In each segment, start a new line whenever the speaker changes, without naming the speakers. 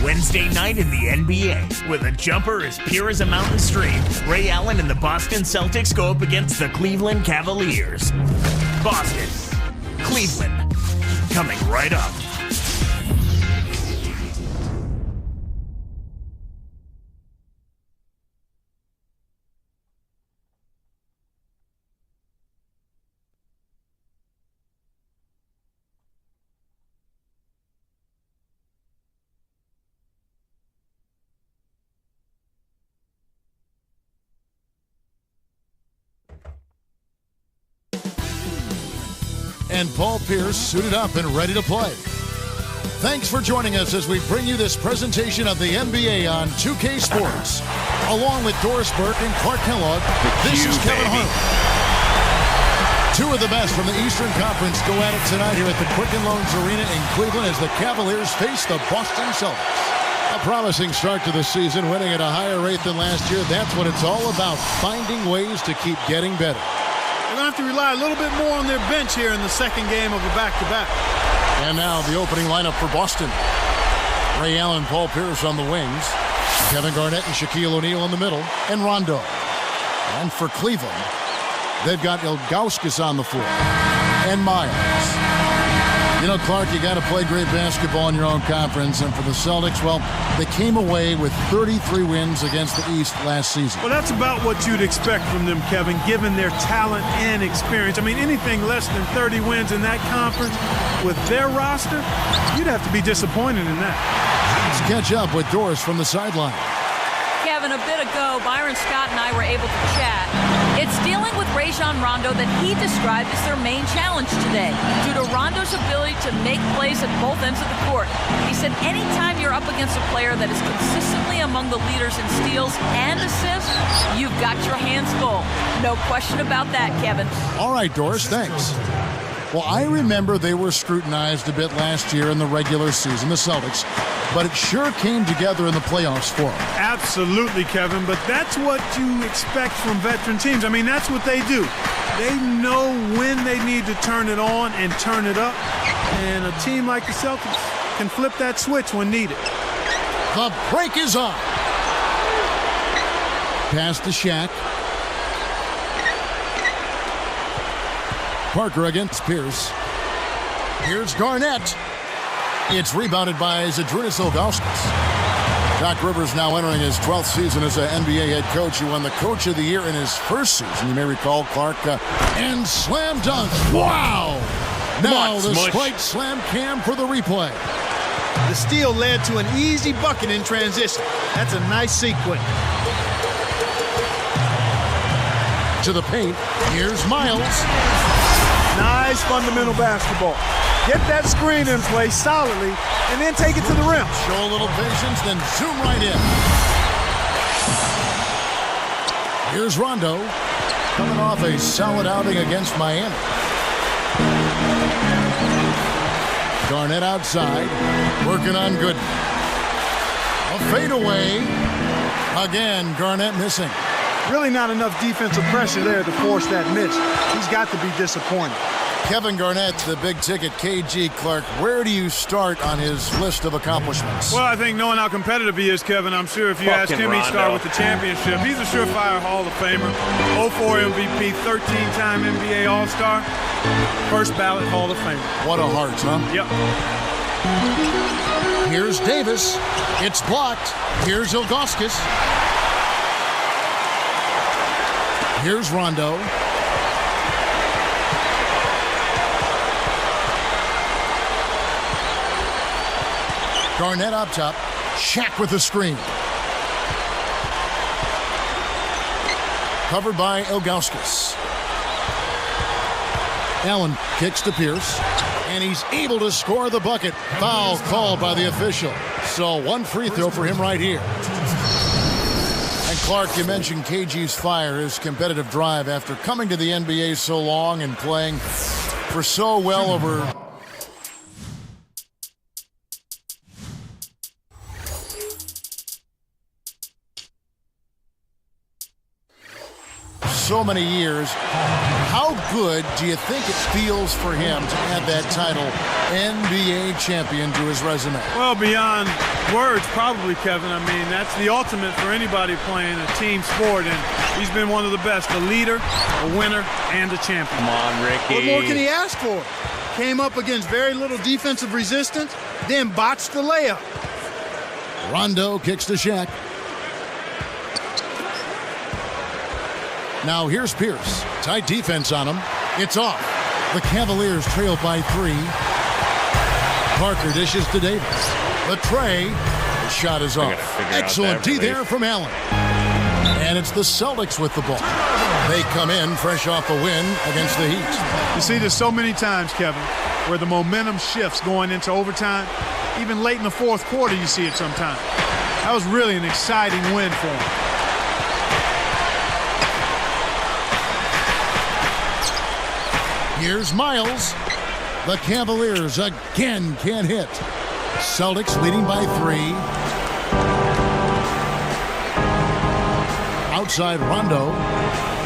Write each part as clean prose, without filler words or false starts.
Wednesday night in the NBA, with a jumper as pure as a mountain stream, Ray Allen and the Boston Celtics go up against the Cleveland Cavaliers. Boston, Cleveland, coming right up.
And Paul Pierce suited up and ready to play. Thanks for joining us as we bring you this presentation of the NBA on 2K Sports. Along with Doris Burke and Clark Kellogg, this is Kevin Harlan. Two of the best from the Eastern Conference go at it tonight here at the Quicken Loans Arena in Cleveland as the Cavaliers face the Boston Celtics. A promising start to the season, winning at a higher rate than last year. That's what it's all about, finding ways to keep getting better.
They're going to have to rely a little bit more on their bench here in the second game of a back-to-back.
And now the opening lineup for Boston. Ray Allen, Paul Pierce on the wings. Kevin Garnett and Shaquille O'Neal in the middle. And Rondo. And for Cleveland, they've got Ilgauskas on the floor. And Miles. You know, Clark, you got to play great basketball in your own conference. And for the Celtics, well, they came away with 33 wins against the East last season.
Well, that's about what you'd expect from them, Kevin, given their talent and experience. I mean, anything less than 30 wins in that conference with their roster, you'd have to be disappointed in that.
Let's catch up with Doris from the sideline.
Kevin, a bit ago, Byron Scott and I were able to chat. It's dealing with Rajon Rondo that he described as their main challenge today, due to Rondo's ability to make plays at both ends of the court. He said anytime you're up against a player that is consistently among the leaders in steals and assists, you've got your hands full. No question about that, Kevin.
All right, Doris, thanks. Well, I remember they were scrutinized a bit last year in the regular season, the Celtics, but it sure came together in the playoffs for them.
Absolutely, Kevin, but that's what you expect from veteran teams. I mean, that's what they do. They know when they need to turn it on and turn it up, and a team like the Celtics can flip that switch when needed.
The break is on. Pass to Shaq. Parker against Pierce. Here's Garnett. It's rebounded by Zydrunas Ilgauskas. Doc Rivers now entering his 12th season as an NBA head coach. He won the Coach of the Year in his first season. You may recall Clark and slam dunk. Wow! Now the Sprite slam cam for the replay.
The steal led to an easy bucket in transition. That's a nice sequence.
To the paint. Here's Miles.
Nice fundamental basketball. Get that screen in place solidly, and then take it to the rim.
Show a little patience, then zoom right in. Here's Rondo, coming off a solid outing against Miami. Garnett outside, working on Gooden. A fadeaway. Again, Garnett missing.
Really not enough defensive pressure there to force that miss. He's got to be disappointed.
Kevin Garnett, the big-ticket KG. Clark, where do you start on his list of accomplishments?
Well, I think knowing how competitive he is, Kevin, I'm sure if you ask him, he'd start with the championship. He's a surefire Hall of Famer. 04 MVP, 13-time NBA All-Star, first ballot Hall of Famer.
What a heart, huh?
Yep.
Here's Davis. It's blocked. Here's Ilgauskas. Here's Rondo. Garnett up top. Shaq with the screen. Covered by Ilgauskas. Allen kicks to Pierce. And he's able to score the bucket. Foul called by the official. So one free throw for him right here. And Clark, you mentioned KG's fire, his competitive drive after coming to the NBA so long and playing for so well over so many years. How good do you think it feels for him to add that title, NBA champion, to his resume?
Well, beyond words, probably, Kevin. I mean, that's the ultimate for anybody playing a team sport, and he's been one of the best, a leader, a winner, and a champion.
Come on, Ricky.
What more can he ask for? Came up against very little defensive resistance, then botched the layup.
Rondo kicks to Shaq. Now here's Pierce. Tight defense on him. It's off. The Cavaliers trail by 3. Parker dishes to Davis. The tray. The shot is off. Excellent D there from Allen. And it's the Celtics with the ball. They come in fresh off a win against the Heat.
You see this so many times, Kevin, where the momentum shifts going into overtime. Even late in the fourth quarter, you see it sometimes. That was really an exciting win for him.
Here's Miles. The Cavaliers again can't hit. Celtics leading by 3. Outside Rondo.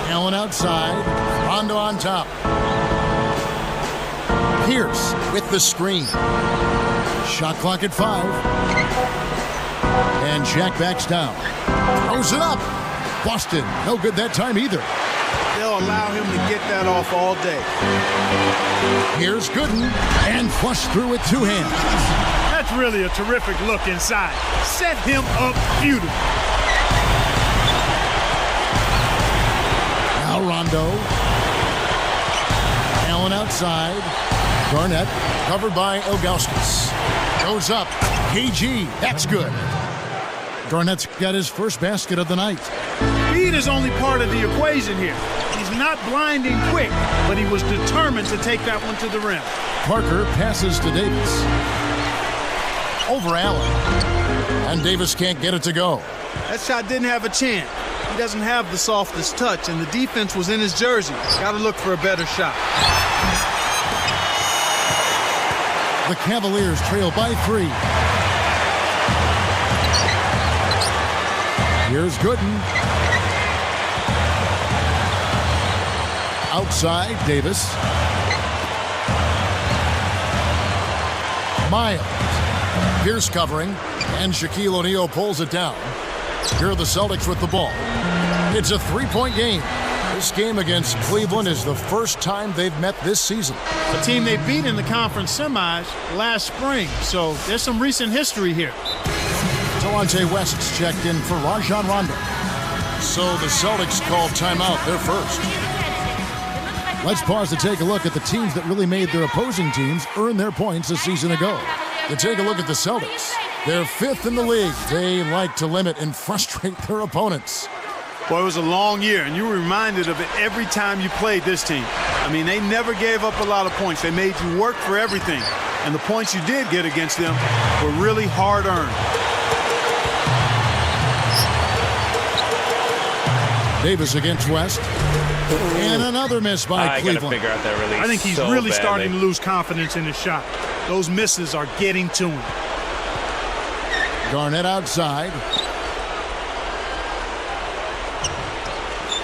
Allen outside. Rondo on top. Pierce with the screen. Shot clock at 5. And Shaq backs down. Throws it up. Boston, no good that time either.
They'll allow him to get that off all day.
Here's Gooden, and flush through with 2 hands.
That's really a terrific look inside. Set him up beautifully.
Now Rondo. Allen outside. Garnett covered by Ilgauskas. Goes up. KG, that's good. Garnett's got his first basket of the night.
Speed is only part of the equation here. He's not blinding quick, but he was determined to take that one to the rim.
Parker passes to Davis. Over Allen. And Davis can't get it to go.
That shot didn't have a chance. He doesn't have the softest touch, and the defense was in his jersey. Got to look for a better shot.
The Cavaliers trail by 3. Here's Gooden. Outside, Davis. Miles. Pierce covering, and Shaquille O'Neal pulls it down. Here are the Celtics with the ball. It's a 3-point game. This game against Cleveland is the first time they've met this season.
A team they beat in the conference semis last spring, so there's some recent history here.
Delonte West's checked in for Rajon Rondo. So the Celtics called timeout. They're first. Let's pause to take a look at the teams that really made their opposing teams earn their points a season ago. To take a look at the Celtics. They're 5th in the league. They like to limit and frustrate their opponents.
Boy, it was a long year, and you were reminded of it every time you played this team. I mean, they never gave up a lot of points. They made you work for everything. And the points you did get against them were really hard-earned.
Davis against West. And another miss by Cleveland.
Gotta figure out that release.
I think he's
so
really
badly.
starting to lose confidence in his shot. Those misses are getting to him.
Garnett outside.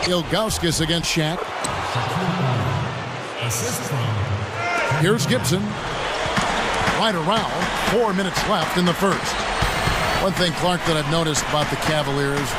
Ilgauskas against Shaq. Here's Gibson. Right around. 4 minutes left in the first. One thing, Clark, that I've noticed about the Cavaliers,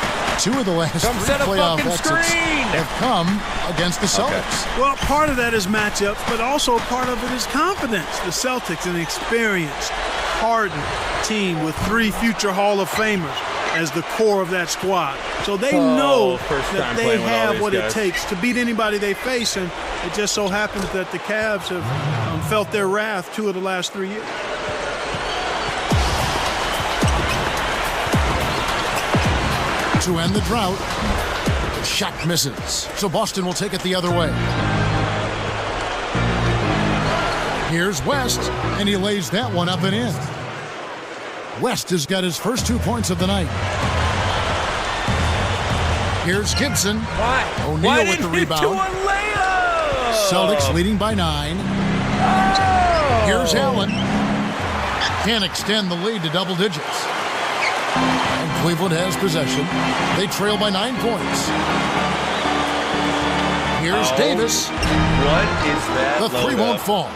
2 of the last 3 playoff exits have come against the Celtics.
Okay. Well, part of that is matchups, but also part of it is confidence. The Celtics, an experienced, hardened team with 3 future Hall of Famers as the core of that squad. So they know that they have what it takes to beat anybody they face, and it just so happens that the Cavs have felt their wrath 2 of the last 3 years.
To end the drought, the shot misses. So Boston will take it the other way. Here's West, and he lays that one up and in. West has got his first 2 points of the night. Here's Gibson. O'Neal with the rebound. Celtics leading by 9. Here's Allen. Can't extend the lead to double digits. And Cleveland has possession. They trail by 9 points. Here's Davis.
What is that?
The three won't fall.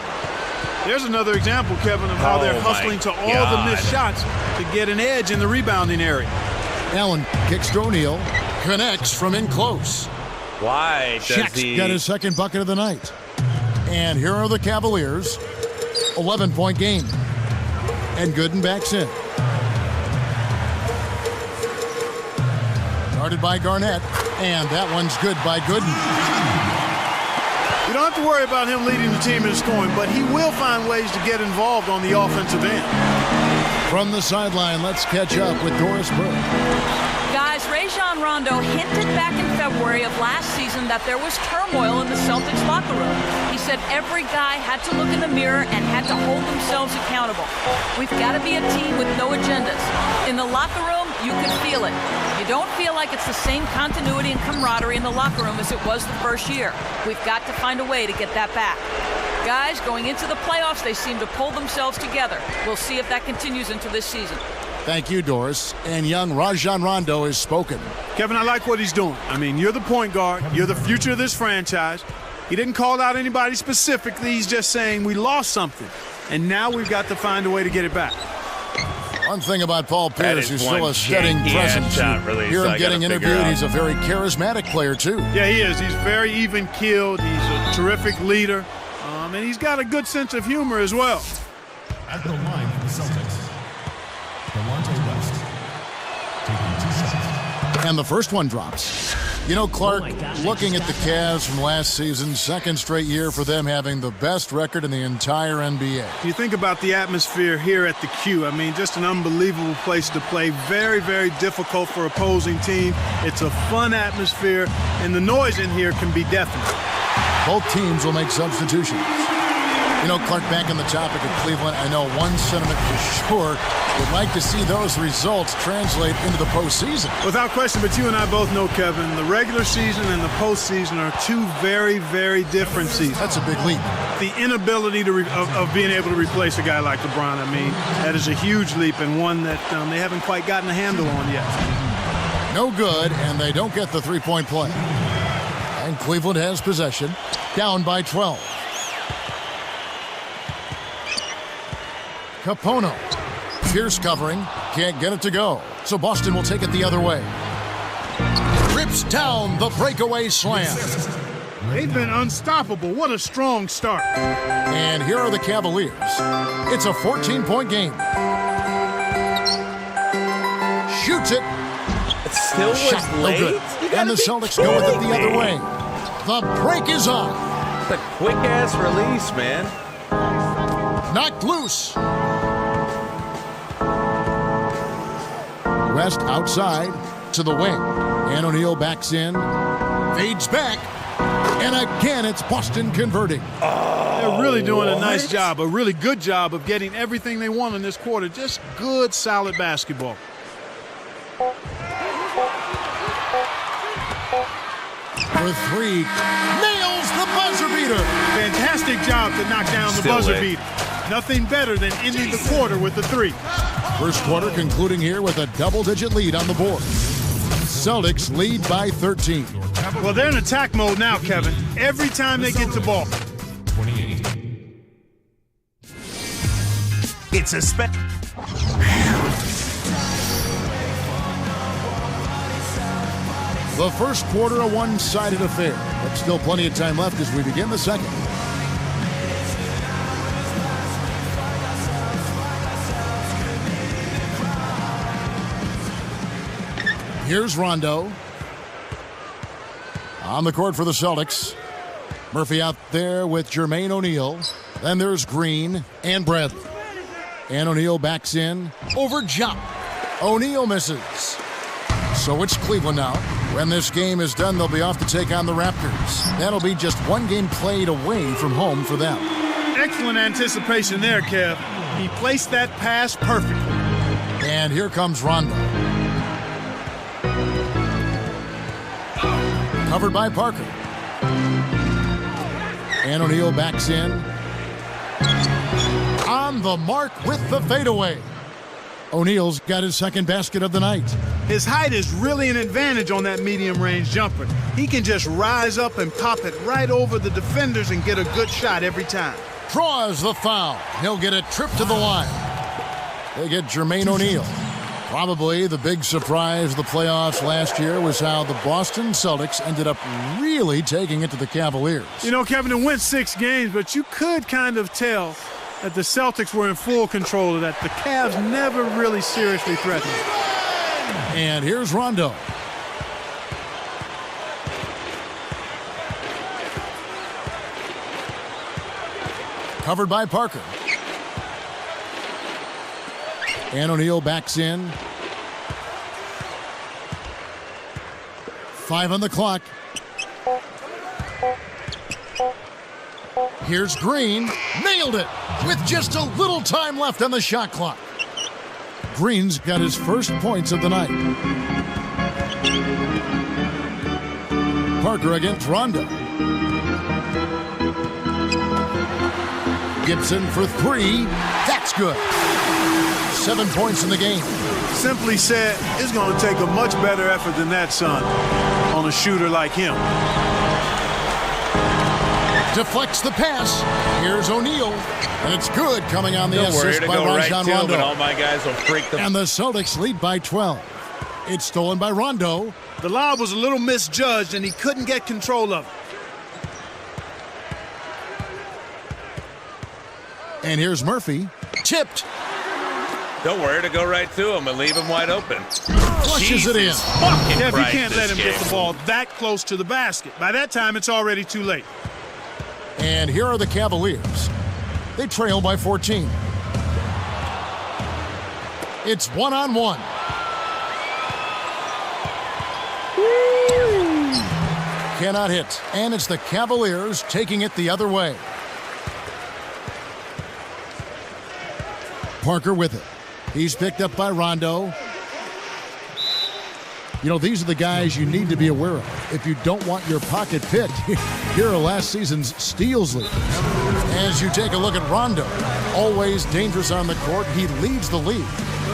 There's another example, Kevin, of how they're hustling to all the missed shots to get an edge in the rebounding area.
Allen kicks to O'Neal. Connects from in close.
Why does
Shaq's got his second bucket of the night. And here are the Cavaliers. 11-point game. And Gooden backs in. Guarded by Garnett. And that one's good by Gooden.
You don't have to worry about him leading the team in scoring, but he will find ways to get involved on the offensive end.
From the sideline, let's catch up with Doris Burke.
Guys, Rajon Rondo hinted back in February of last season that there was turmoil in the Celtics locker room. He said every guy had to look in the mirror and had to hold themselves accountable. We've got to be a team with no agendas. In the locker room, you can feel it. You don't feel like it's the same continuity and camaraderie in the locker room as it was the first year. We've got to find a way to get that back. Guys, going into the playoffs, they seem to pull themselves together. We'll see if that continues into this season.
Thank you, Doris. And young Rajon Rondo is spoken.
Kevin, I like what he's doing. I mean, you're the point guard. You're the future of this franchise. He didn't call out anybody specifically. He's just saying we lost something. And now we've got to find a way to get it back.
One thing about Paul Pierce, he's still a steadying presence. Hear him getting interviewed. He's a very charismatic player, too.
Yeah, he is. He's very even-keeled. He's a terrific leader. And he's got a good sense of humor as well.
At the line for the Celtics, Delonte West, taking 2 shots.
And the first one drops. You know, Clark, looking at the Cavs from last season, second straight year for them having the best record in the entire NBA.
You think about the atmosphere here at the Q. I mean, just an unbelievable place to play. Very, very difficult for opposing team. It's a fun atmosphere, and the noise in here can be deafening.
Both teams will make substitutions. You know, Clark, back on the topic of Cleveland, I know one sentiment for sure would like to see those results translate into the postseason.
Without question, but you and I both know, Kevin, the regular season and the postseason are two very, very different seasons.
That's a big leap.
The inability of being able to replace a guy like LeBron, I mean, that is a huge leap and one that they haven't quite gotten a handle on yet.
No good, and they don't get the three-point play. And Cleveland has possession, down by 12. Capono. Pierce covering. Can't get it to go. So Boston will take it the other way. Rips down the breakaway slam.
They've been unstoppable. What a strong start.
And here are the Cavaliers. It's a 14-point game. Shoots it.
It still was
Shot no
late.
good. And the Celtics go with it the other way. The break is on.
The quick-ass release, man.
Knocked loose. West outside to the wing. And O'Neal backs in. Fades back. And again, it's Boston converting.
They're really doing a nice job, a really good job of getting everything they want in this quarter. Just good, solid basketball.
For three. Nails the buzzer beater.
Fantastic job to knock down the buzzer beater. Nothing better than ending the quarter with the three.
First quarter concluding here with a double-digit lead on the board. Celtics lead by 13.
Well, they're in attack mode now, Kevin. Every time they get the ball.
28.
It's a
The first quarter a one-sided affair, but still plenty of time left as we begin the second. Here's Rondo. On the court for the Celtics. Murphy out there with Jermaine O'Neal. Then there's Green and Bradley. And O'Neal backs in over Jump. O'Neal misses. So it's Cleveland now. When this game is done, they'll be off to take on the Raptors. That'll be just one game played away from home for them.
Excellent anticipation there, Kev. He placed that pass perfectly.
And here comes Rondo. Covered by Parker. And O'Neal backs in. On the mark with the fadeaway. O'Neal's got his second basket of the night.
His height is really an advantage on that medium-range jumper. He can just rise up and pop it right over the defenders and get a good shot every time.
Draws the foul. He'll get a trip to the line. They get Jermaine O'Neal. Probably the big surprise of the playoffs last year was how the Boston Celtics ended up really taking it to the Cavaliers.
You know, Kevin, it went 6 games, but you could kind of tell that the Celtics were in full control of that. The Cavs never really seriously threatened.
And here's Rondo. Covered by Parker. And O'Neal backs in. 5 on the clock. Here's Green. Nailed it with just a little time left on the shot clock. Green's got his first points of the night. Parker against Rondo. Gibson for 3. That's good. 7 points in the game.
Simply said, it's going to take a much better effort than that, son, on a shooter like him.
Deflects the pass. Here's O'Neal. And it's good coming on the assist by Rajon Rondo.
All my guys will freak them.
And the Celtics lead by 12. It's stolen by Rondo.
The lob was a little misjudged, and he couldn't get control of it.
And here's Murphy. Tipped.
Don't worry to go right to him and leave him wide open.
Flushes it in.
Kev, you can't let him get the ball that close to the basket. By that time, it's already too late.
And here are the Cavaliers. They trail by 14. It's 1-on-1. Cannot hit. And it's the Cavaliers taking it the other way. Parker with it. He's picked up by Rondo. You know, these are the guys you need to be aware of if you don't want your pocket picked. Here are last season's steals leaders. As you take a look at Rondo, always dangerous on the court, he leads the league.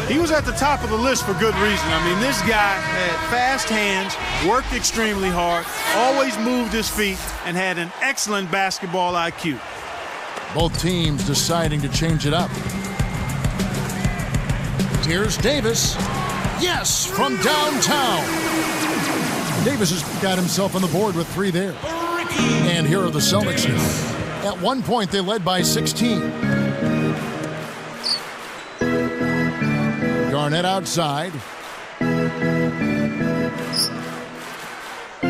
He was at the top of the list for good reason. I mean, this guy had fast hands, worked extremely hard, always moved his feet, and had an excellent basketball IQ.
Both teams deciding to change it up. Here's Davis. Yes, from downtown. Davis has got himself on the board with 3 there. And here are the Celtics now. At one point, they led by 16. Garnett outside.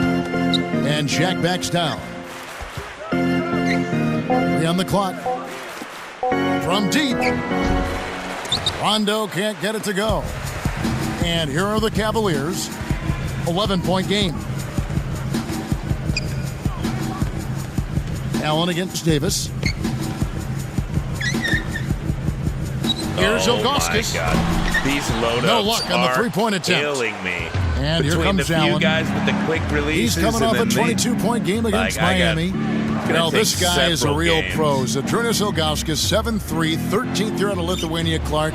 And Shaq backs down. 3 on the clock. From deep. Rondo can't get it to go. And here are the Cavaliers. 11-point game. Allen against Davis. Here's Ilgauskas.
My God. These load-ups
No luck on the three-point attempt.
killing me.
And
Between
here comes
the
Allen.
few guys with the quick releases.
He's coming off a
and then
22-point game against Miami. Well, this guy is a real pro. Zydrunas Ilgauskas, 7'3", 13th year out of Lithuania Clark.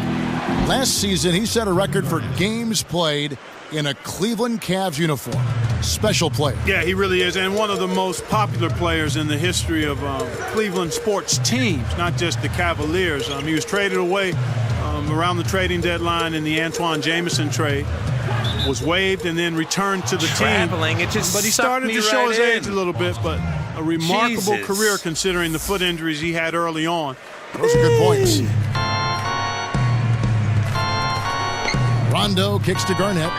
Last season, he set a record for games played in a Cleveland Cavs uniform. Special player.
Yeah, he really is, and one of the most popular players in the history of Cleveland sports teams, not just the Cavaliers. He was traded away around the trading deadline in the Antoine Jameson trade. Was waived and then returned to the team.
It just
but he started to show his age a little bit, but a remarkable career considering the foot injuries he had early on.
Those are good points. Rondo kicks to Garnett.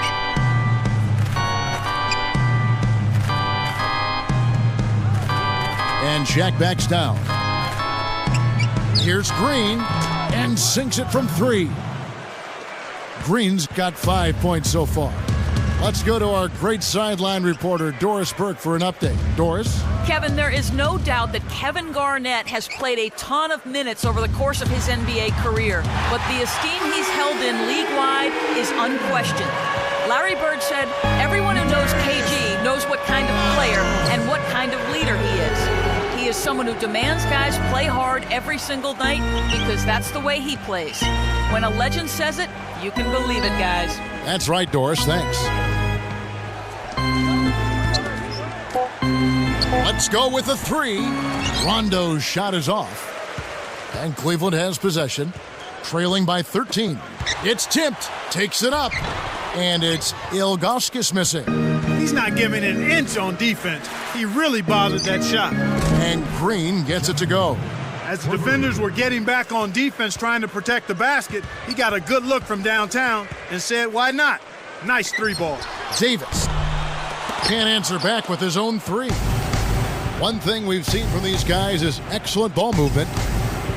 And Shaq backs down. Here's Green and sinks it from 3. Green's got 5 points so far. Let's go to our great sideline reporter, Doris Burke, for an update. Doris?
Kevin, there is no doubt that Kevin Garnett has played a ton of minutes over the course of his NBA career, but the esteem he's held in league-wide is unquestioned. Larry Bird said, everyone who knows KG knows what kind of player and what kind of leader he is. He is someone who demands guys play hard every single night because that's the way he plays. When a legend says it, you can believe it, guys.
That's right, Doris. Thanks. Let's go with a 3. Rondo's shot is off. And Cleveland has possession, trailing by 13. It's tipped, takes it up, and it's Ilgauskas missing.
He's not giving an inch on defense. He really bothered that shot.
And Green gets it to go.
As the defenders were getting back on defense trying to protect the basket, he got a good look from downtown and said, why not? Nice 3-ball.
Davis can't answer back with his own 3. One thing we've seen from these guys is excellent ball movement.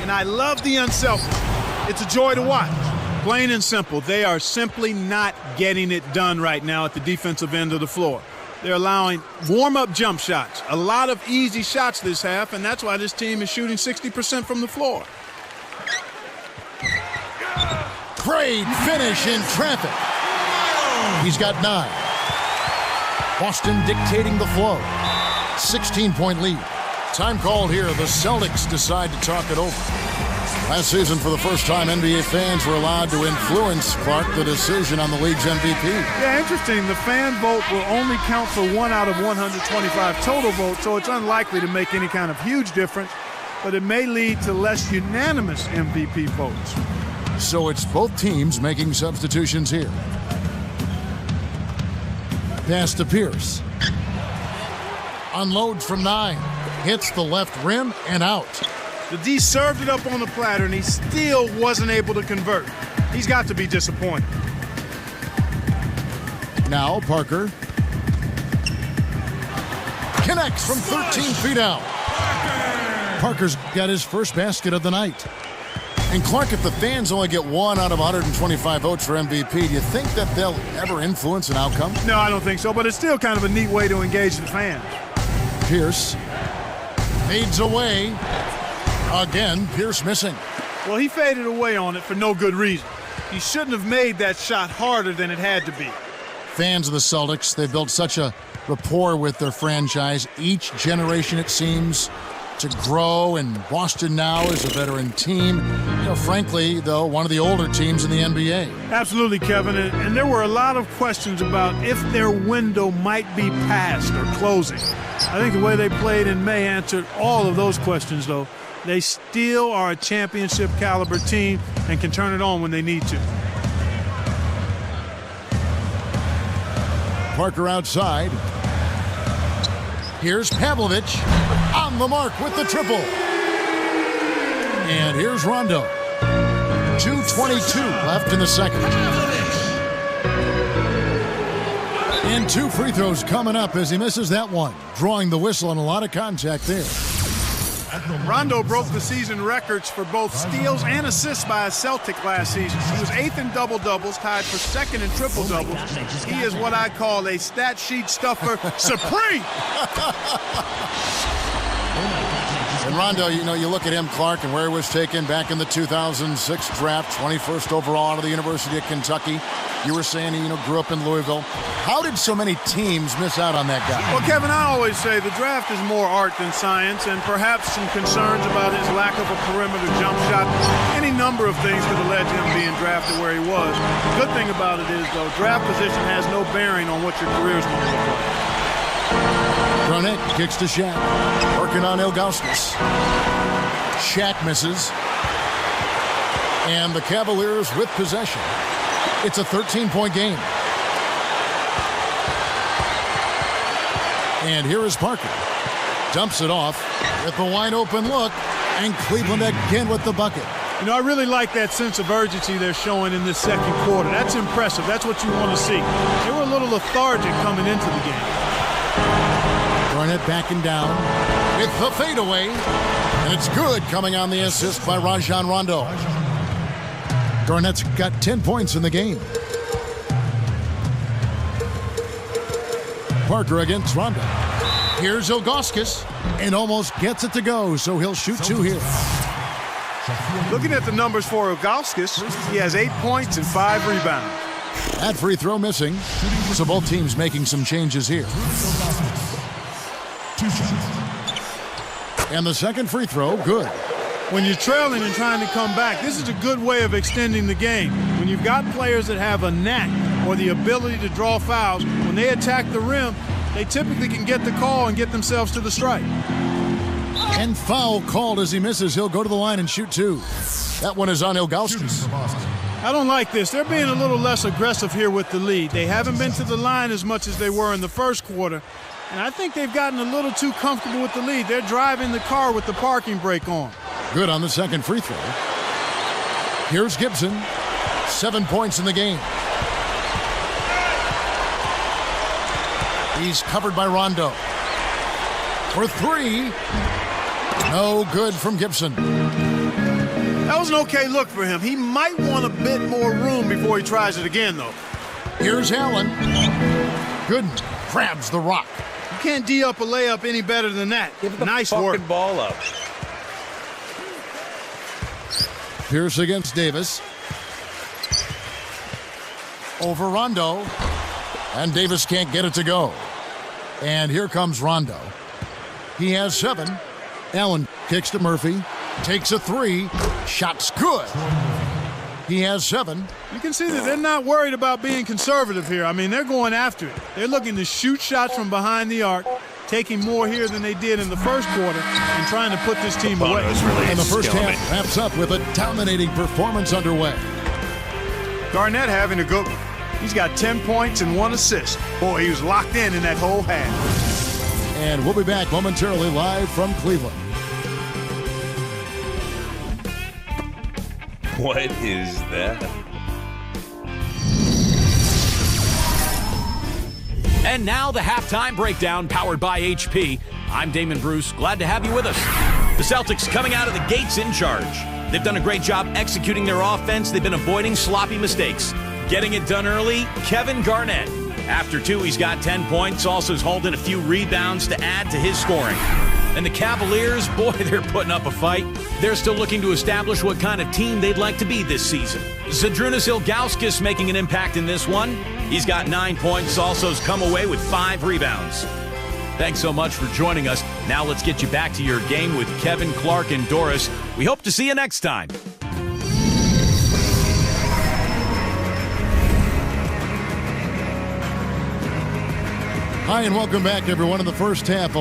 And I love the unselfish. It's a joy to watch. Plain and simple, they are simply not getting it done right now at the defensive end of the floor. They're allowing warm-up jump shots, a lot of easy shots this half, and that's why this team is shooting 60% from the floor.
Great finish in traffic. He's got 9. Boston dictating the flow. 16-point lead. Time called here. The Celtics decide to talk it over. Last season, for the first time, NBA fans were allowed to influence, Clark, the decision on the league's MVP.
Yeah, interesting. The fan vote will only count for 1 out of 125 total votes, so it's unlikely to make any kind of huge difference, but it may lead to less unanimous MVP votes.
So it's both teams making substitutions here. Pass to Pierce. Unloads from 9. Hits the left rim and out.
The D served it up on the platter, and he still wasn't able to convert. He's got to be disappointed.
Now Parker connects from 13 feet out. Parker's got his first basket of the night. And Clark, if the fans only get 1 out of 125 votes for MVP, do you think that they'll ever influence an outcome?
No, I don't think so, but it's still kind of a neat way to engage the fans.
Pierce fades away. Again, Pierce missing.
Well, he faded away on it for no good reason. He shouldn't have made that shot harder than it had to be.
Fans of the Celtics, they've built such a rapport with their franchise. Each generation, it seems, to grow, and Boston now is a veteran team. Frankly, though, one of the older teams in the NBA.
Absolutely, Kevin, and there were a lot of questions about if their window might be past or closing. I think the way they played in May answered all of those questions, though. They still are a championship caliber team and can turn it on when they need to.
Parker outside. Here's Pavlovich on the mark with the triple. And here's Rondo. 2:22 left in the second. And 2 free throws coming up as he misses that one. Drawing the whistle and a lot of contact there.
Rondo broke the season records for both steals and assists by a Celtic last season. He was 8th in double-doubles, tied for 2nd in triple-doubles. He is what I call a stat sheet stuffer supreme.
And Rondo, you look at him, Clark, and where he was taken back in the 2006 draft, 21st overall out of the University of Kentucky. You were saying he, grew up in Louisville. How did so many teams miss out on that guy?
Well, Kevin, I always say the draft is more art than science, and perhaps some concerns about his lack of a perimeter jump shot. Any number of things could have led to him being drafted where he was. The good thing about it is, though, draft position has no bearing on what your career is going to look like.
Garnett kicks to Shaq. Working on Ilgauskas. Shaq misses. And the Cavaliers with possession. It's a 13-point game. And here is Parker. Dumps it off with the wide-open look. And Cleveland again with the bucket.
I really like that sense of urgency they're showing in this second quarter. That's impressive. That's what you want to see. They were a little lethargic coming into the game.
Garnett backing down with the fadeaway. And it's good, coming on the assist by Rajon Rondo. Garnett's got 10 points in the game. Parker against Rondo. Here's Ilgauskas and almost gets it to go, so he'll shoot 2 here.
Looking at the numbers for Ilgauskas, he has 8 points and 5 rebounds.
That free throw missing, so both teams making some changes here. And the second free throw, good.
when you're trailing and trying to come back, this is a good way of extending the game. When you've got players that have a knack or the ability to draw fouls, when they attack the rim, they typically can get the call and get themselves to the strike.
And foul called as he misses. He'll go to the line and shoot two. That one is on Ilgauskas.
I don't like this. They're being a little less aggressive here with the lead. They haven't been to the line as much as they were in the first quarter. And I think they've gotten a little too comfortable with the lead. They're driving the car with the parking brake on.
Good on the second free throw. Here's Gibson. 7 points in the game. He's covered by Rondo. For three. No good from Gibson.
That was an okay look for him. He might want a bit more room before he tries it again, though.
Here's Allen. Gooden grabs the rock.
You can't D up a layup any better than that.
Give the
Nice
fucking
work.
ball up.
Pierce against Davis. Over Rondo. And Davis can't get it to go. And here comes Rondo. He has 7. Allen kicks to Murphy. Takes a 3. Shot's good. He has 7.
You can see that they're not worried about being conservative here. I mean, they're going after it. They're looking to shoot shots from behind the arc, taking more here than they did in the first quarter and trying to put this team away.
And the first half wraps up with a dominating performance underway.
Garnett having a good one. He's got 10 points and 1 assist. Boy, he was locked in that whole half.
And we'll be back momentarily live from Cleveland.
What is that?
And now the halftime breakdown powered by HP. I'm Damon Bruce. Glad to have you with us. The Celtics coming out of the gates in charge. They've done a great job executing their offense. They've been avoiding sloppy mistakes. Getting it done early, Kevin Garnett. After 2, he's got 10 points. Also is holding a few rebounds to add to his scoring. And the Cavaliers, boy, they're putting up a fight. They're still looking to establish what kind of team they'd like to be this season. Zydrunas Ilgauskas making an impact in this one. He's got 9 points, also has come away with 5 rebounds. Thanks so much for joining us. Now let's get you back to your game with Kevin, Clark, and Doris. We hope to see you next time.
Hi, and welcome back, everyone. In the first half,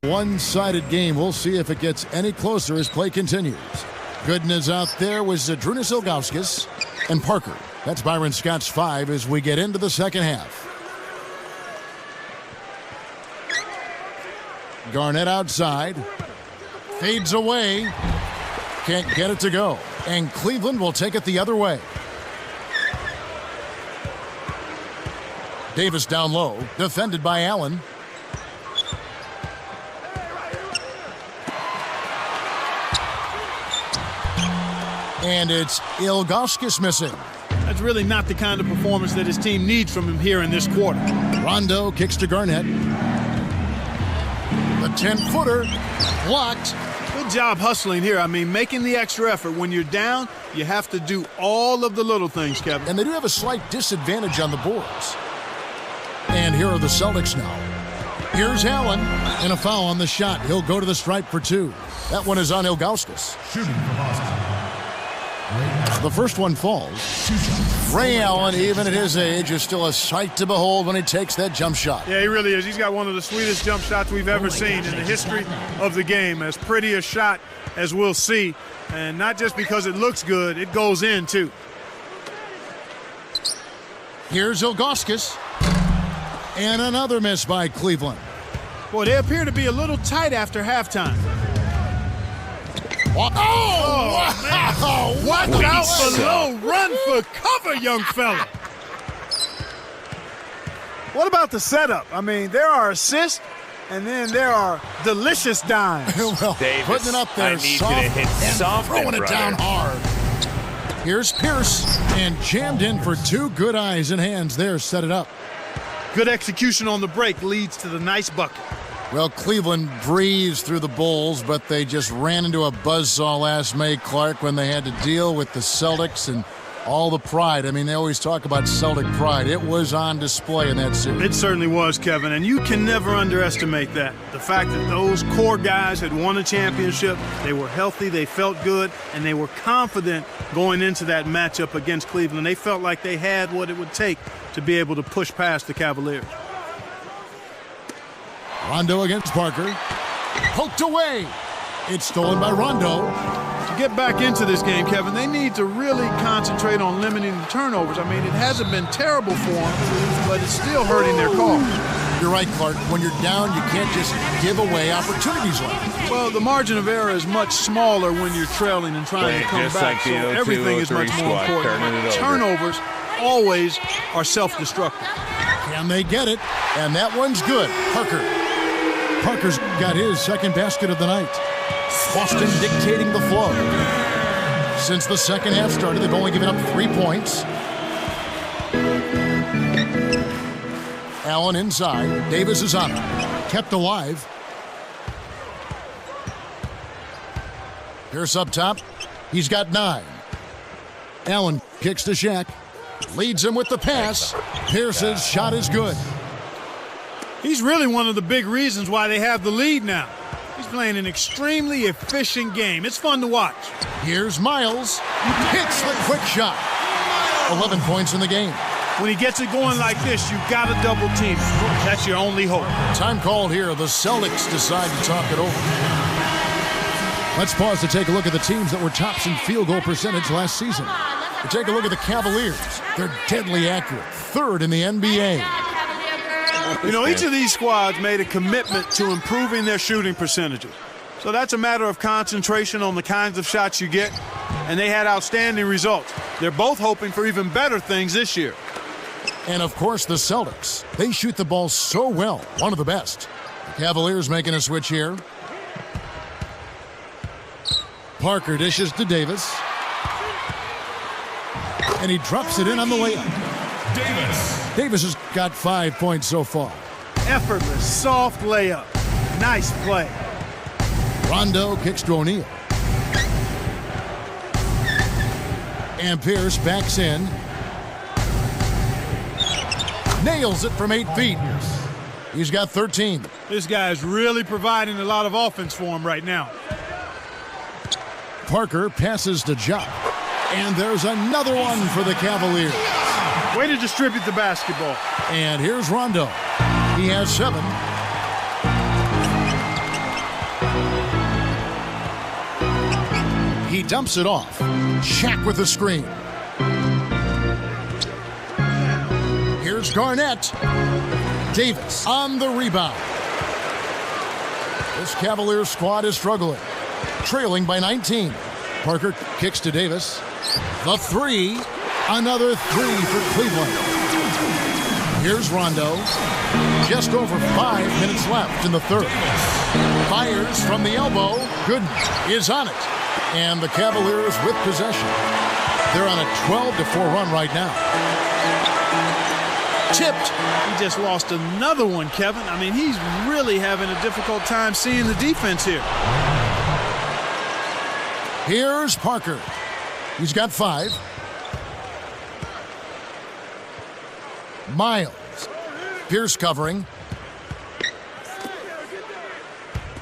One-sided game. We'll see if it gets any closer as play continues. Goodness out there was Zadrunas Ilgauskas and Parker. That's Byron Scott's 5 as we get into the second half. Garnett outside. Fades away. Can't get it to go. And Cleveland will take it the other way. Davis down low. Defended by Allen. And it's Ilgauskas missing.
That's really not the kind of performance that his team needs from him here in this quarter.
Rondo kicks to Garnett. The 10-footer blocked.
Good job hustling here. I mean, making the extra effort. When you're down, you have to do all of the little things, Kevin.
And they do have a slight disadvantage on the boards. And here are the Celtics now. Here's Allen, and a foul on the shot. He'll go to the stripe for 2. That one is on Ilgauskas.
Shooting for Boston.
The first one falls. Ray Allen, even at his age, is still a sight to behold when he takes that jump shot.
Yeah, he really is. He's got one of the sweetest jump shots we've ever seen in the history of the game. As pretty a shot as we'll see. And not just because it looks good, it goes in, too.
Here's Ilgauskas. And another miss by Cleveland.
Boy, they appear to be a little tight after halftime.
Oh,
wow. Watch out below. Run for cover, young fella. What about the setup? I mean, there are assists, and then there are delicious dimes.
Well,
Davis,
putting it up there
I need
soft
you to hit
and
something,
throwing it
brother.
down hard. Here's Pierce, and jammed in for 2 good eyes and hands there. Set it up.
Good execution on the break leads to the nice bucket.
Well, Cleveland breezed through the Bulls, but they just ran into a buzzsaw last May, Clark, when they had to deal with the Celtics and all the pride. I mean, they always talk about Celtic pride. It was on display in that series.
It certainly was, Kevin, and you can never underestimate that. The fact that those core guys had won a championship, they were healthy, they felt good, and they were confident going into that matchup against Cleveland. They felt like they had what it would take to be able to push past the Cavaliers.
Rondo against Parker. Poked away. It's stolen by Rondo.
To get back into this game, Kevin, they need to really concentrate on limiting the turnovers. I mean, it hasn't been terrible for them, but it's still hurting their cause.
You're right, Clark. When you're down, you can't just give away opportunities like that.
Well, the margin of error is much smaller when you're trailing and trying to come
Just
back,
like
so
the 0-2,
everything is much
0-3
more
squad, turning
important.
it over.
Turnovers always are self-destructive.
Can they get it? And that one's good. Parker's got his second basket of the night. Boston dictating the flow. Since the second half started, they've only given up 3 points. Allen inside. Davis is on it. Kept alive. Pierce up top. He's got 9. Allen kicks to Shaq. Leads him with the pass. Pierce's shot is good.
He's really one of the big reasons why they have the lead now. He's playing an extremely efficient game. It's fun to watch.
Here's Miles. Hits the quick shot. 11 points in the game.
When he gets it going like this, you've got to double team. That's your only hope.
Time called here. The Celtics decide to talk it over. Let's pause to take a look at the teams that were tops in field goal percentage last season. We take a look at the Cavaliers. They're deadly accurate. 3rd in the NBA.
You know, each of these squads made a commitment to improving their shooting percentages. So that's a matter of concentration on the kinds of shots you get, and they had outstanding results. They're both hoping for even better things this year.
And, of course, the Celtics. They shoot the ball so well. One of the best. The Cavaliers making a switch here. Parker dishes to Davis. And he drops it in on the layup. Davis has got 5 points so far.
Effortless, soft layup. Nice play.
Rondo kicks to O'Neal. And Pierce backs in. Nails it from 8 feet. He's got 13.
This guy's really providing a lot of offense for him right now.
Parker passes to Ja. And there's another one for the Cavaliers.
Way to distribute the basketball.
And here's Rondo. He has 7. He dumps it off. Shaq with the screen. Here's Garnett. Davis on the rebound. This Cavaliers squad is struggling. Trailing by 19. Parker kicks to Davis. The 3. Another 3 for Cleveland. Here's Rondo. Just over 5 minutes left in the third. Fires from the elbow. Gooden is on it. And the Cavaliers with possession. They're on a 12-4 run right now. Tipped.
He just lost another one, Kevin. I mean, he's really having a difficult time seeing the defense here.
Here's Parker. He's got 5. Miles. Pierce covering.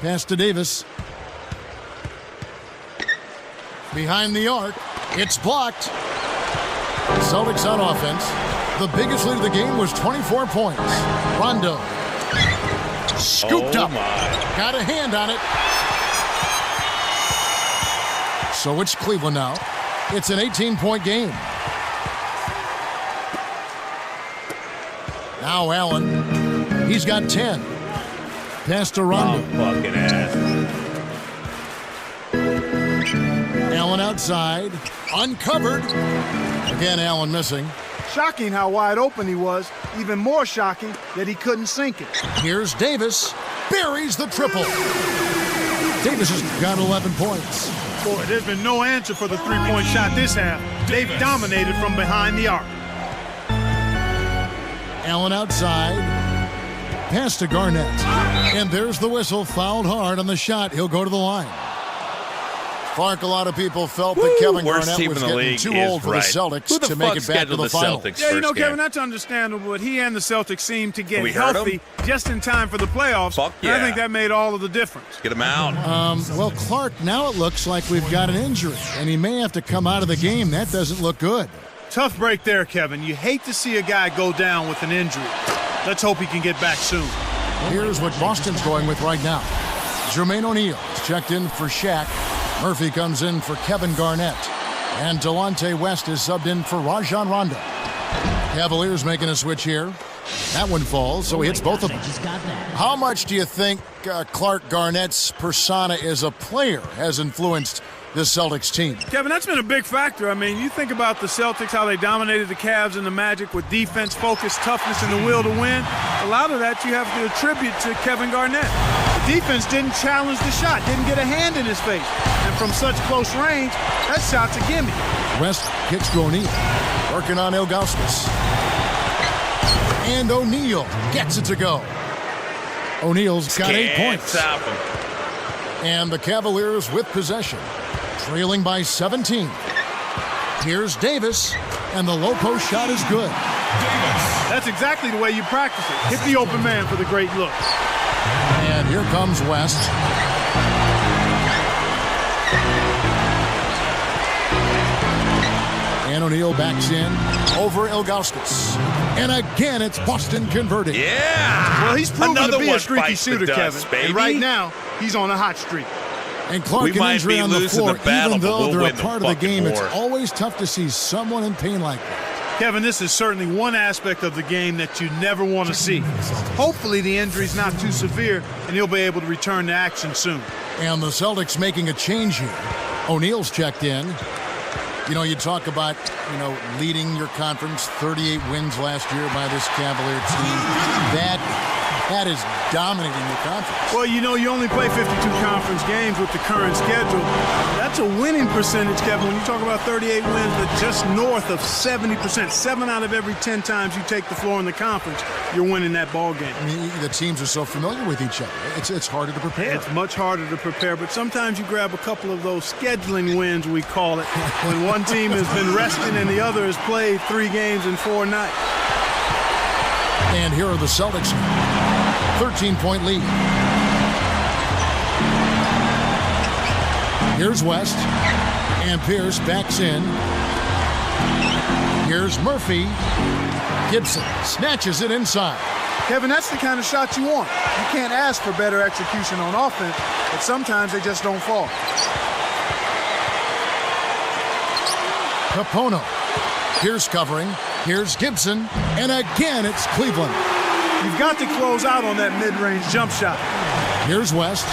Pass to Davis. Behind the arc. It's blocked. Celtics on offense. The biggest lead of the game was 24 points. Rondo. Scooped up. Got a hand on it. So it's Cleveland now. It's an 18-point game. Now Allen. He's got 10. Pass to Rondo.
Oh, fucking ass.
Allen outside. Uncovered. Again, Allen missing.
Shocking how wide open he was. Even more shocking that he couldn't sink it.
Here's Davis. Buries the triple. Davis has got 11 points.
Boy, there's been no answer for the three-point shot this half. They've dominated from behind the arc.
Allen outside. Pass to Garnett. And there's the whistle. Fouled hard on the shot. He'll go to the line. Clark, a lot of people felt that Kevin Garnett was getting too old for the Celtics to make it back to the finals.
Yeah, you know, Kevin, that's understandable, but he and the Celtics seemed to get healthy just in time for the playoffs.
Fuck yeah.
And I think that made all of the difference.
Get him out.
Well, Clark, now it looks like we've got an injury, and he may have to come out of the game. That doesn't look good.
Tough break there, Kevin. You hate to see a guy go down with an injury. Let's hope he can get back soon.
Here's what Boston's going with right now. Jermaine O'Neal is checked in for Shaq. Murphy comes in for Kevin Garnett. And Delonte West is subbed in for Rajon Rondo. Cavaliers making a switch here. That one falls, so he hits both of them. How much do you think Clark Garnett's persona as a player has influenced this Celtics team?
Kevin, that's been a big factor. I mean, you think about the Celtics, how they dominated the Cavs and the Magic with defense, focus, toughness, and the will to win. A lot of that you have to attribute to Kevin Garnett. The defense didn't challenge the shot, didn't get a hand in his face. And from such close range, that shot's a gimme.
West kicks to O'Neal. Working on Ilgauskas. And O'Neal gets it to go. O'Neal's got 8 points.
Stop him.
And the Cavaliers with possession. Trailing by 17. Here's Davis, and the low post shot is good.
That's exactly the way you practice it. Hit the open man for the great look.
And here comes West. And O'Neal backs in over Ilgauskas. And again, it's Boston converting.
Yeah!
Well, he's proven
Another
to be a
one
streaky
bites the
shooter,
dust,
Kevin.
baby.
And right now, he's on a hot streak.
And Clark
We
an
might
injury
be
on the
losing
floor,
the battle,
even
but
though
we'll
they're
win
a
the
part of the
fucking
game, it's
war.
always tough to see someone in pain like that.
Kevin, this is certainly one aspect of the game that you never want to see. Hopefully the injury's not too severe, and he'll be able to return to action soon.
And the Celtics making a change here. O'Neal's checked in. You know, you talk about, leading your conference, 38 wins last year by this Cavalier team. That is dominating your conference.
Well, you only play 52 conference games with the current schedule. That's a winning percentage, Kevin. When you talk about 38 wins, but just north of 70%. 7 out of every 10 times you take the floor in the conference, you're winning that ball game.
I mean, the teams are so familiar with each other. It's harder to prepare.
It's much harder to prepare, but sometimes you grab a couple of those scheduling wins, we call it, when one team has been resting and the other has played 3 games in 4 nights.
And here are the Celtics. 13-point lead. Here's West. And Pierce backs in. Here's Murphy. Gibson snatches it inside.
Kevin, that's the kind of shot you want. You can't ask for better execution on offense, but sometimes they just don't fall.
Capono. Here's covering. Here's Gibson. And again, it's Cleveland.
You've got to close out on that mid-range jump shot.
Here's West.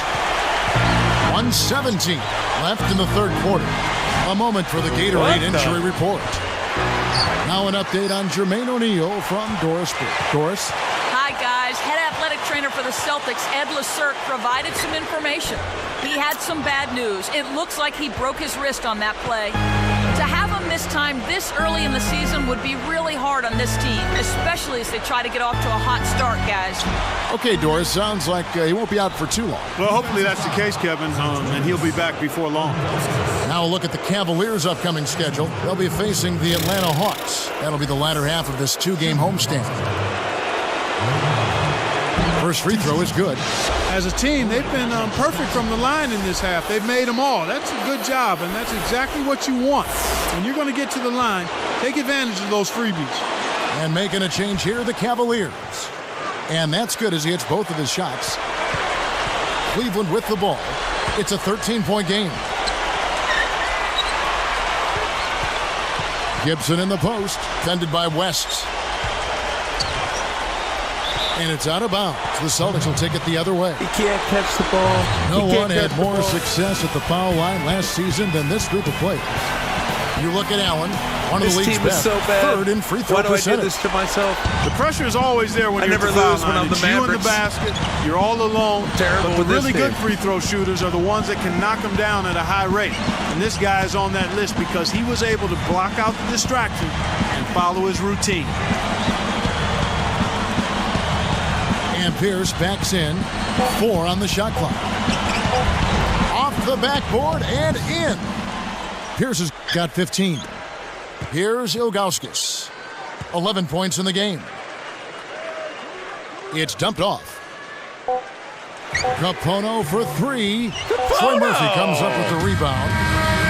1:17 left in the third quarter. A moment for the Gatorade injury report. Now an update on Jermaine O'Neal from Doris. Doris?
Hi, guys. Head athletic trainer for the Celtics, Ed Leclerc, provided some information. He had some bad news. It looks like he broke his wrist on that play. To have him miss time this early in the season would be really hard on this team, especially as they try to get off to a hot start, guys.
Okay, Doris, sounds like he won't be out for too long.
Well, hopefully that's the case, Kevin, and he'll be back before long.
Now a look at the Cavaliers' upcoming schedule. They'll be facing the Atlanta Hawks. That'll be the latter half of this two-game homestand. First free throw is good.
As a team, they've been perfect from the line in this half. They've made them all. That's a good job, and that's exactly what you want. When you're going to get to the line, take advantage of those freebies.
And making a change here, the Cavaliers. And that's good as he hits both of his shots. Cleveland with the ball. It's a 13-point game. Gibson in the post, fended by West. And it's out of bounds. The Celtics will take it the other way.
He can't catch the ball.
No one had more success at the foul line last season than this group of players. You look at Allen, one of the league's best,
so bad.
third in free throw percentage.
Why do I do this to myself?
The pressure is always there when you're at the foul line. It's you in the basket. You're all alone.
Terrible.
But the really good free throw shooters are the ones that can knock them down at a high rate. And this guy is on that list because he was able to block out the distraction and follow his routine.
And Pierce backs in. 4 on the shot clock. Off the backboard and in. Pierce has got 15. Here's Ilgauskas. 11 points in the game. It's dumped off. Capono for 3. Troy Murphy comes up with the rebound.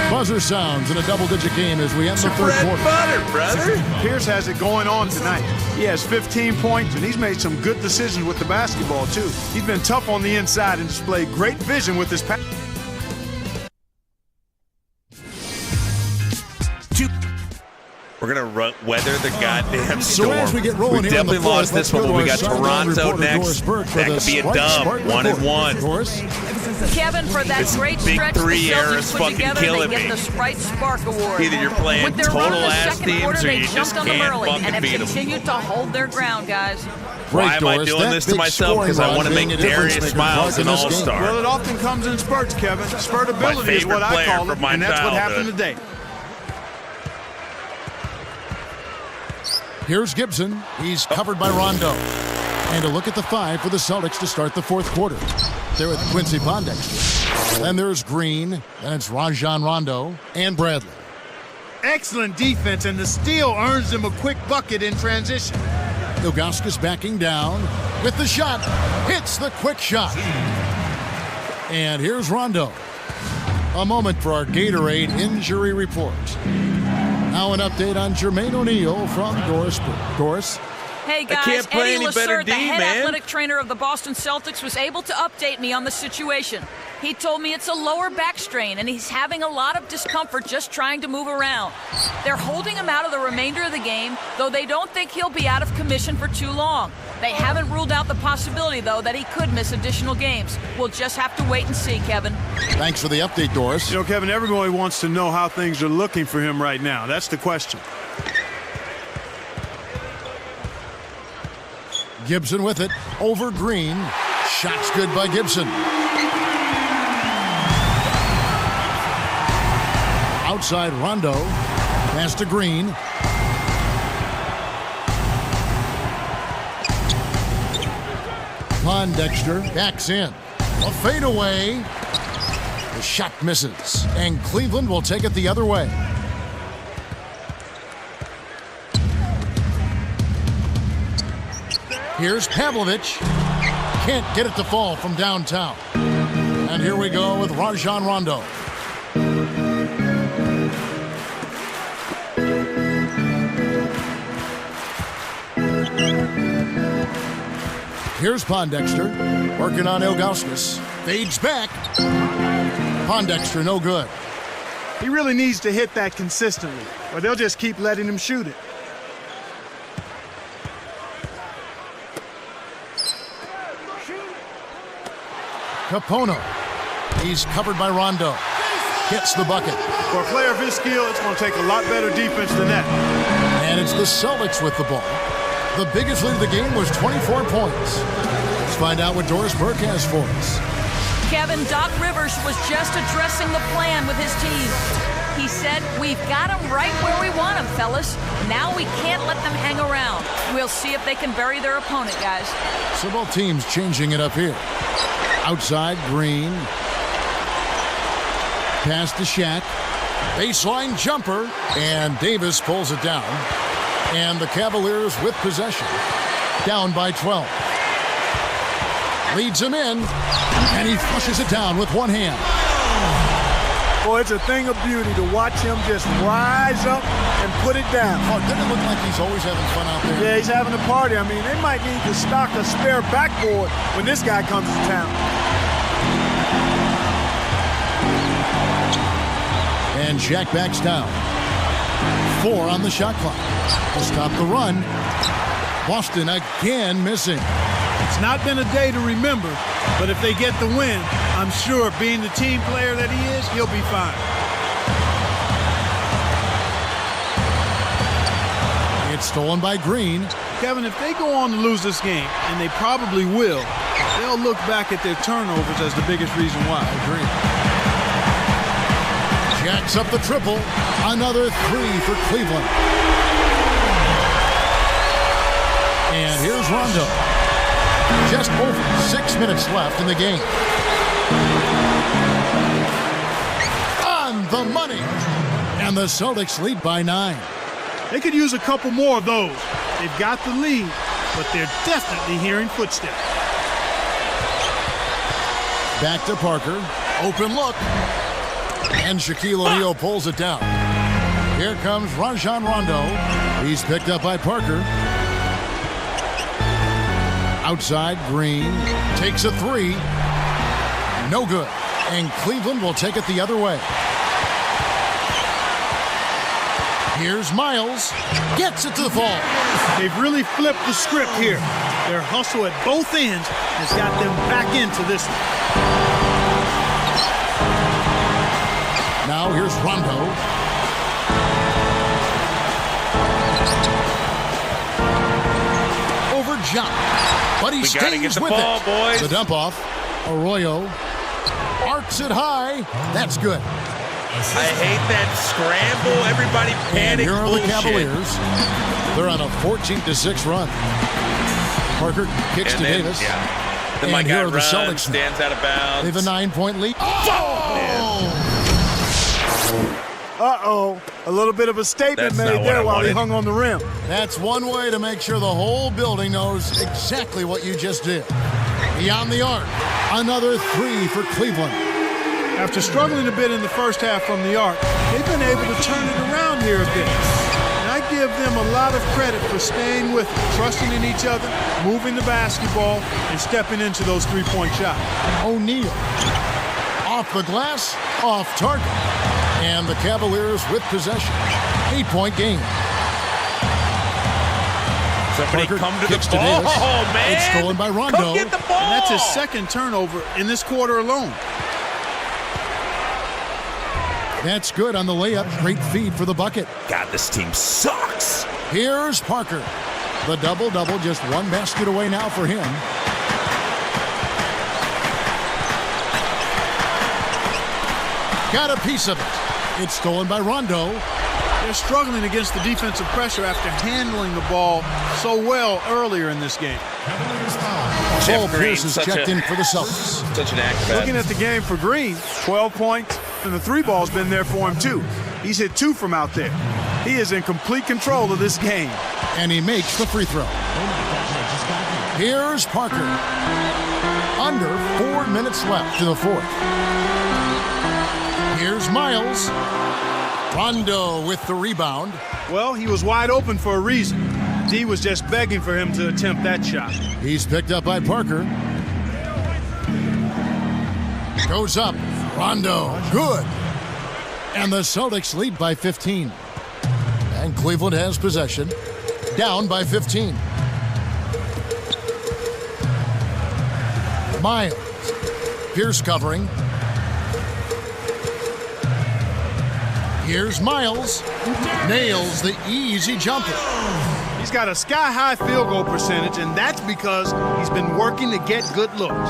Buzzer sounds in a double-digit game as we end the third quarter.
Butter, brother.
Pierce has it going on tonight. He has 15 points, and he's made some good decisions with the basketball, too. He's been tough on the inside and displayed great vision with his pass.
We're going to weather the goddamn
So
storm.
as we get rolling
We
here on the
definitely lost
fourth,
this one, but we got
let's go to our
Toronto
sideline
next.
reporter,
That could be a dub. 1-1.
Doris?
Kevin, for that
This
great
big
stretch
three
the
era
Celtics
is
put
fucking
together,
killing
they get
me.
the Sprite Spark Award.
Either you're playing
With their run
total
in the
ass
second quarter,
teams or
they
you just
jumped on them
can't
early
fucking
and have
beat them.
continued to hold their ground, guys.
Why am I
Doris,
doing
that
this to
big
myself? Because I
scoring
want to
run
make
being a difference
Darius
maker
Miles
in
an
this game.
all-star.
Well, it often comes in spurts, Kevin. Spurtability is what I
favorite
call
player
it,
from my
and that's what
childhood.
happened today.
Here's Gibson. He's covered by Rondo. And a look at the 5 for the Celtics to start the fourth quarter. They're with Quincy Pondexter. Then there's Green. Then it's Rajon Rondo and Bradley.
Excellent defense, and the steal earns them a quick bucket in transition.
Ilgauskas backing down with the shot. Hits the quick shot. And here's Rondo. A moment for our Gatorade injury report. Now an update on Jermaine O'Neal from Doris. Doris?
Hey guys,
can't play
Eddie
any better
Leclerc, the
D,
head
man.
athletic trainer of the Boston Celtics, was able to update me on the situation. He told me it's a lower back strain and he's having a lot of discomfort just trying to move around. They're holding him out of the remainder of the game, though they don't think he'll be out of commission for too long. They haven't ruled out the possibility, though, that he could miss additional games. We'll just have to wait and see, Kevin.
Thanks for the update, Doris.
You know, Kevin, everybody wants to know how things are looking for him right now. That's the question.
Gibson with it. Over Green. Shot's good by Gibson. Outside Rondo. Pass to Green. Pondexter backs in. A fadeaway. The shot misses. And Cleveland will take it the other way. Here's Pavlovich. Can't get it to fall from downtown. And here we go with Rajon Rondo. Here's Pondexter, working on Ilgauskas. Fades back. Pondexter, no good.
He really needs to hit that consistently, or they'll just keep letting him shoot it.
Capono. He's covered by Rondo. Hits the bucket.
For a player of his skill, it's going to take a lot better defense than that.
And it's the Celtics with the ball. The biggest lead of the game was 24 points. Let's find out what Doris Burke has for us.
Kevin, Doc Rivers was just addressing the plan with his team. He said, we've got them right where we want them, fellas. Now we can't let them hang around. We'll see if they can bury their opponent, guys.
So both teams changing it up here. Outside, Green. Pass to Shaq. Baseline jumper. And Davis pulls it down. And the Cavaliers with possession. Down by 12. Leads him in. And he flushes it down with one hand.
Boy, it's a thing of beauty to watch him just rise up and put it down.
Oh, doesn't it look like he's always having fun out there?
Yeah, he's having a party. I mean, they might need to stock a spare backboard when this guy comes to town.
And Shaq backs down. 4 on the shot clock. To stop the run. Boston again missing.
It's not been a day to remember, but if they get the win, I'm sure being the team player that he is, he'll be fine.
It's stolen by Green.
Kevin, if they go on to lose this game, and they probably will, they'll look back at their turnovers as the biggest reason why.
I agree. Jacks up the triple. Another 3 for Cleveland. And here's Rondo. Just over 6 minutes left in the game. On the money. And the Celtics lead by 9.
They could use a couple more of those. They've got the lead, but they're definitely hearing footsteps.
Back to Parker. Open look. And Shaquille O'Neal pulls it down. Here comes Rajon Rondo. He's picked up by Parker. Outside, Green takes a 3. No good. And Cleveland will take it the other way. Here's Miles. Gets it to the fall.
They've really flipped the script here. Their hustle at both ends has got them back into this one.
Now here's Rondo. Over John. But he stays with it.
Boys.
The dump off. Arroyo arcs it high. That's good.
I hate that scramble. Everybody panic.
And here are
bullshit.
the Cavaliers. They're on a 14-6 run. Parker kicks to Davis.
Yeah. Then
And
my
here
guy
are the
runs,
Celtics.
stands out of bounds.
They have a 9-point lead.
Uh-oh. A little bit of a statement
That's
made
not what
there
I
while he
wanted.
hung on the rim.
That's one way to make sure the whole building knows exactly what you just did. Beyond the arc. Another 3 for Cleveland.
After struggling a bit in the first half from the arc, they've been able to turn it around here a bit. And I give them a lot of credit for staying with it, trusting in each other, moving the basketball, and stepping into those three-point shots.
O'Neal. Off the glass, off target. And the Cavaliers with possession. 8-point game.
Somebody
Parker
come to
kicks
the
to
ball.
Davis.
Oh, man.
It's stolen by Rondo.
Come get the ball.
And that's his second turnover in this quarter alone.
That's good on the layup. Great feed for the bucket.
God, this team sucks.
Here's Parker. The double-double, just one basket away now for him. Got a piece of it. It's stolen by Rondo.
They're struggling against the defensive pressure after handling the ball so well earlier in this game.
Paul
Green,
Pierce is
such
checked
a-
in for the Celtics.
Such an acrobat.
Looking at the game for Green, 12 points, and the 3 ball's been there for him too. He's hit 2 from out there. He is in complete control of this game.
And he makes the free throw. Here's Parker. Under 4 minutes left to the fourth. Here's Miles. Rondo with the rebound.
Well, he was wide open for a reason. D was just begging for him to attempt that shot.
He's picked up by Parker. Goes up. Rondo. Good. And the Celtics lead by 15. And Cleveland has possession. Down by 15. Miles. Pierce covering. Here's Miles. Nails the easy jumper.
He's got a sky-high field goal percentage, and that's because he's been working to get good looks.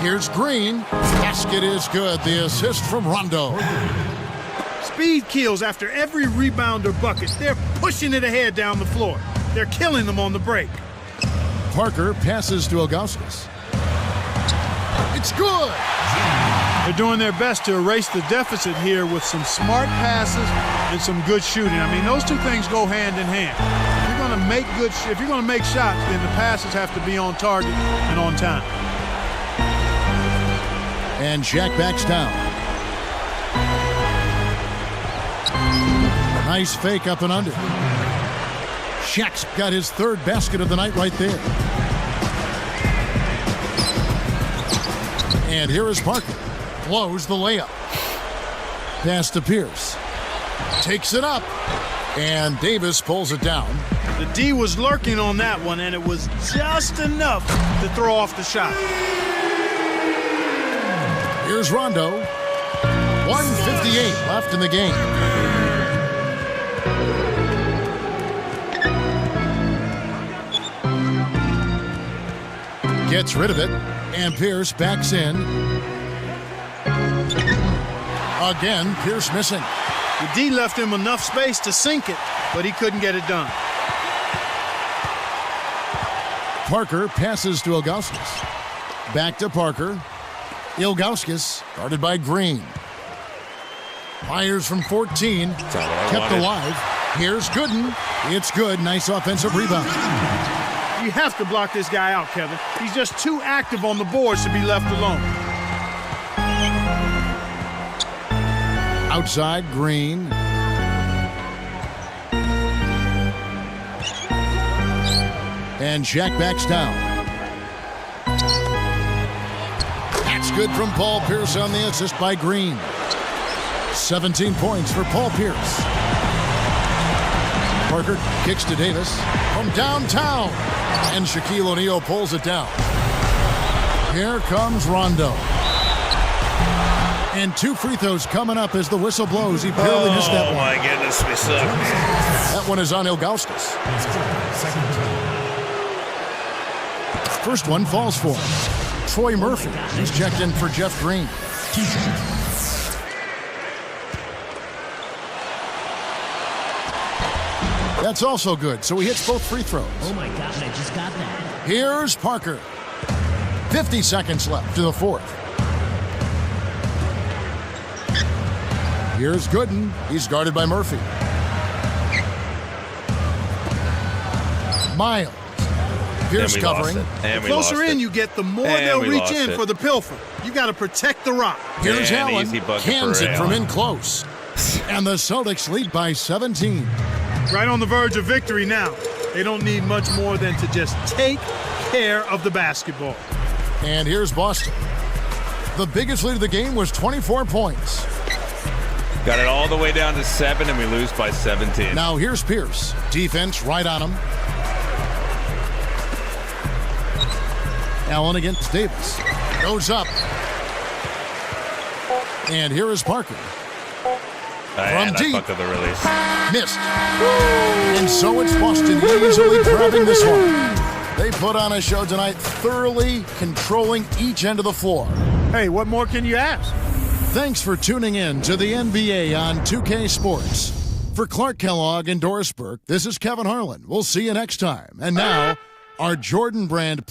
Here's Green. Basket is good. The assist from Rondo.
Speed kills after every rebound or bucket. They're pushing it ahead down the floor. They're killing them on the break.
Parker passes to Ilgauskas. It's good.
They're doing their best to erase the deficit here with some smart passes and some good shooting. I mean, those two things go hand in hand. If you're going to make shots, then the passes have to be on target and on time.
And Shaq backs down. Nice fake up and under. Shaq's got his third basket of the night right there. And here is Parker. Blows the layup. Pass to Pierce. Takes it up. And Davis pulls it down.
The D was lurking on that one, and it was just enough to throw off the shot.
Here's Rondo. 1:58 left in the game. Gets rid of it, and Pierce backs in. Again, Pierce missing.
The D left him enough space to sink it, but he couldn't get it done.
Parker passes to Ilgauskas. Back to Parker. Ilgauskas, guarded by Green. Fires from 14. Kept alive. Here's Gooden. It's good. Nice offensive rebound.
You have to block this guy out, Kevin. He's just too active on the boards to be left alone.
Outside, Green. And Shaq backs down. That's good from Paul Pierce on the assist by Green. 17 points for Paul Pierce. Parker kicks to Davis from downtown. And Shaquille O'Neal pulls it down. Here comes Rondo. And 2 free throws coming up as the whistle blows. He barely missed that one.
Oh, my goodness, we suck.
That one is on Ilgauskas. First one falls for him. Troy Murphy. He's checked in for Jeff Green. That's also good, so he hits both free throws.
Oh my gosh, I just got that.
Here's Parker. 50 seconds left to the fourth. Here's Gooden. He's guarded by Murphy. Miles. Pierce covering.
The closer in you get, the more they'll reach in for the pilfer. You got to protect the rock.
Here's Allen. Cans it from in close. And the Celtics lead by 17.
Right on the verge of victory now. They don't need much more than to just take care of the basketball.
And here's Boston. The biggest lead of the game was 24 points.
Got it all the way down to 7, and we lose by 17.
Now here's Pierce. Defense right on him. Allen against Davis. Goes up. And here is Parker. From deep.
I fucked up the release.
Missed. And so it's Boston easily grabbing this one. They put on a show tonight, thoroughly controlling each end of the floor.
Hey, what more can you ask?
Thanks for tuning in to the NBA on 2K Sports. For Clark Kellogg and Doris Burke, this is Kevin Harlan. We'll see you next time. And now, our Jordan Brand.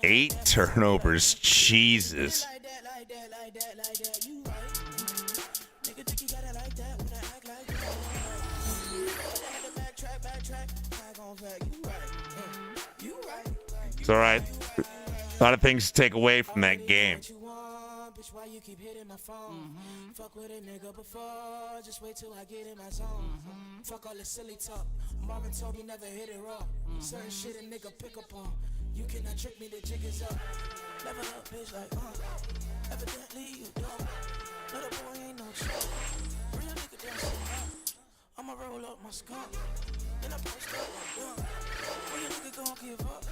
Eight turnovers, Jesus.
Nigga think you got it like that when I act like
It's all right. A lot of things to take away from that game.
Why you keep hitting my phone? Fuck with a nigga before, just wait till I get in my zone. Fuck all the silly talk. Marvin told me never hit it raw. Certain shit a nigga pick up on. You cannot trick me, the jig is up. Never a bitch like, evidently you don't. Little boy ain't no joke. Real nigga dancing up. I'ma roll up my skunk. Then I post up like, when your nigga gon' give up?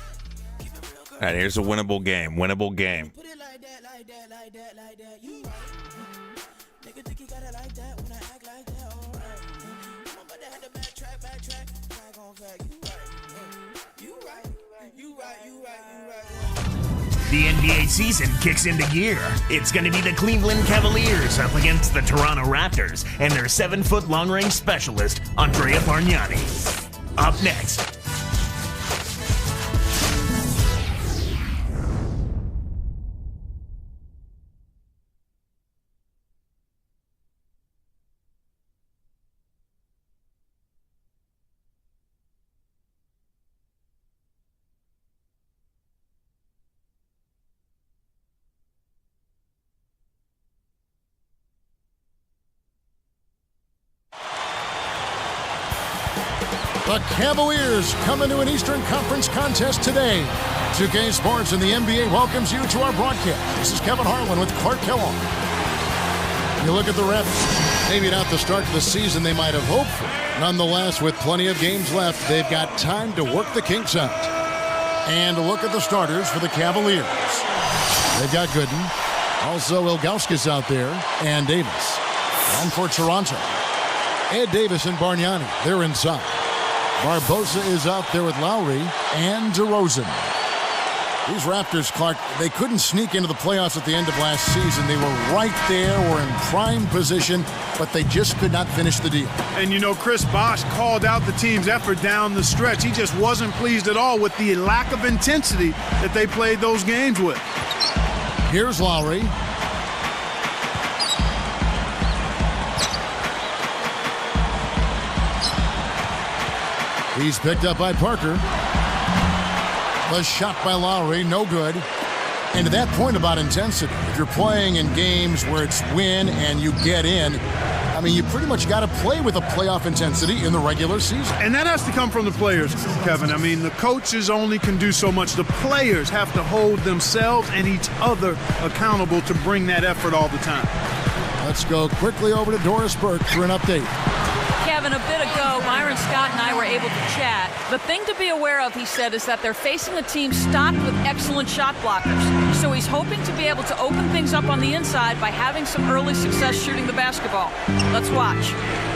Keep it real, girl.
All right, here's a winnable game. Winnable game.
Put it like that, like that, like that, like that. You right. Nigga think he got it like that when I act like that. Alright. I'm about to have to backtrack. Back on fact. You right. You right.
The NBA season kicks into gear. It's going to be the Cleveland Cavaliers up against the Toronto Raptors and their 7-foot long-range specialist, Andrea Bargnani. Up next.
The Cavaliers come into an Eastern Conference contest today. 2K Sports and the NBA welcomes you to our broadcast. This is Kevin Harlan with Clark Kellogg. You look at the refs, maybe not the start to the season they might have hoped for. Nonetheless, with plenty of games left, they've got time to work the kinks out. And look at the starters for the Cavaliers. They've got Gooden, also Ilgauskas out there, and Davis. And for Toronto, Ed Davis and Bargnani, they're inside. Barbosa is out there with Lowry and DeRozan. These Raptors, Clark, they couldn't sneak into the playoffs at the end of last season. They were right there, were in prime position, but they just could not finish the deal.
And, you know, Chris Bosh called out the team's effort down the stretch. He just wasn't pleased at all with the lack of intensity that they played those games with.
Here's Lowry. He's picked up by Parker. The shot by Lowry, no good. And to that point about intensity, if you're playing in games where it's win and you get in, I mean, you pretty much got to play with a playoff intensity in the regular season.
And that has to come from the players, Kevin. I mean, the coaches only can do so much. The players have to hold themselves and each other accountable to bring that effort all the time.
Let's go quickly over to Doris Burke for an update.
Kevin, a bit ago, Byron Scott and I were able to chat. The thing to be aware of, he said, is that they're facing a team stocked with excellent shot blockers. So he's hoping to be able to open things up on the inside by having some early success shooting the basketball. Let's watch.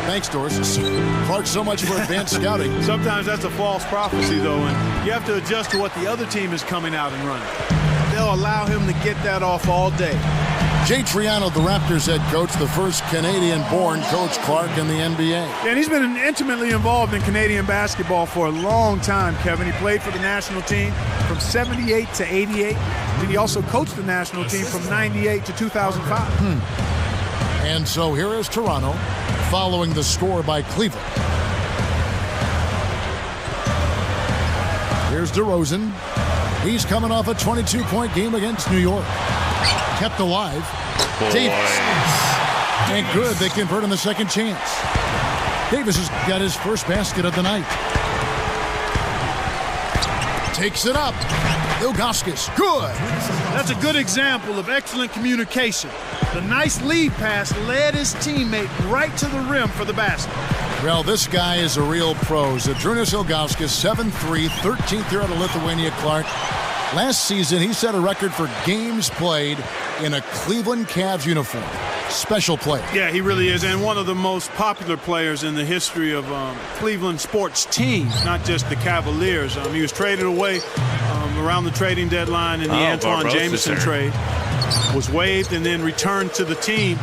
Thanks, Doris. Clark, so much for advanced scouting.
Sometimes that's a false prophecy, though, and you have to adjust to what the other team is coming out and running. They'll allow him to get that off all day.
Jay Triano, the Raptors head coach, the first Canadian-born coach, Clark, in the NBA.
And he's been intimately involved in Canadian basketball for a long time, Kevin. He played for the national team from 78 to 88. And he also coached the national team from 98 to 2005.
And so here is Toronto following the score by Cleveland. Here's DeRozan. He's coming off a 22-point game against New York. Kept alive. Davis. And good, they convert on the second chance. Davis has got his first basket of the night. Takes it up. Ilgauskas, good.
That's a good example of excellent communication. The nice lead pass led his teammate right to the rim for the basket.
Well, this guy is a real pro. Zydrunas Ilgauskas, 7'3", 13th year out of Lithuania, Clark. Last season, he set a record for games played in a Cleveland Cavs uniform. Special player.
Yeah, he really is, and one of the most popular players in the history of Cleveland sports teams, not just the Cavaliers. He was traded away around the trading deadline in the Antoine Jameson trade. Was waived and then returned to the team.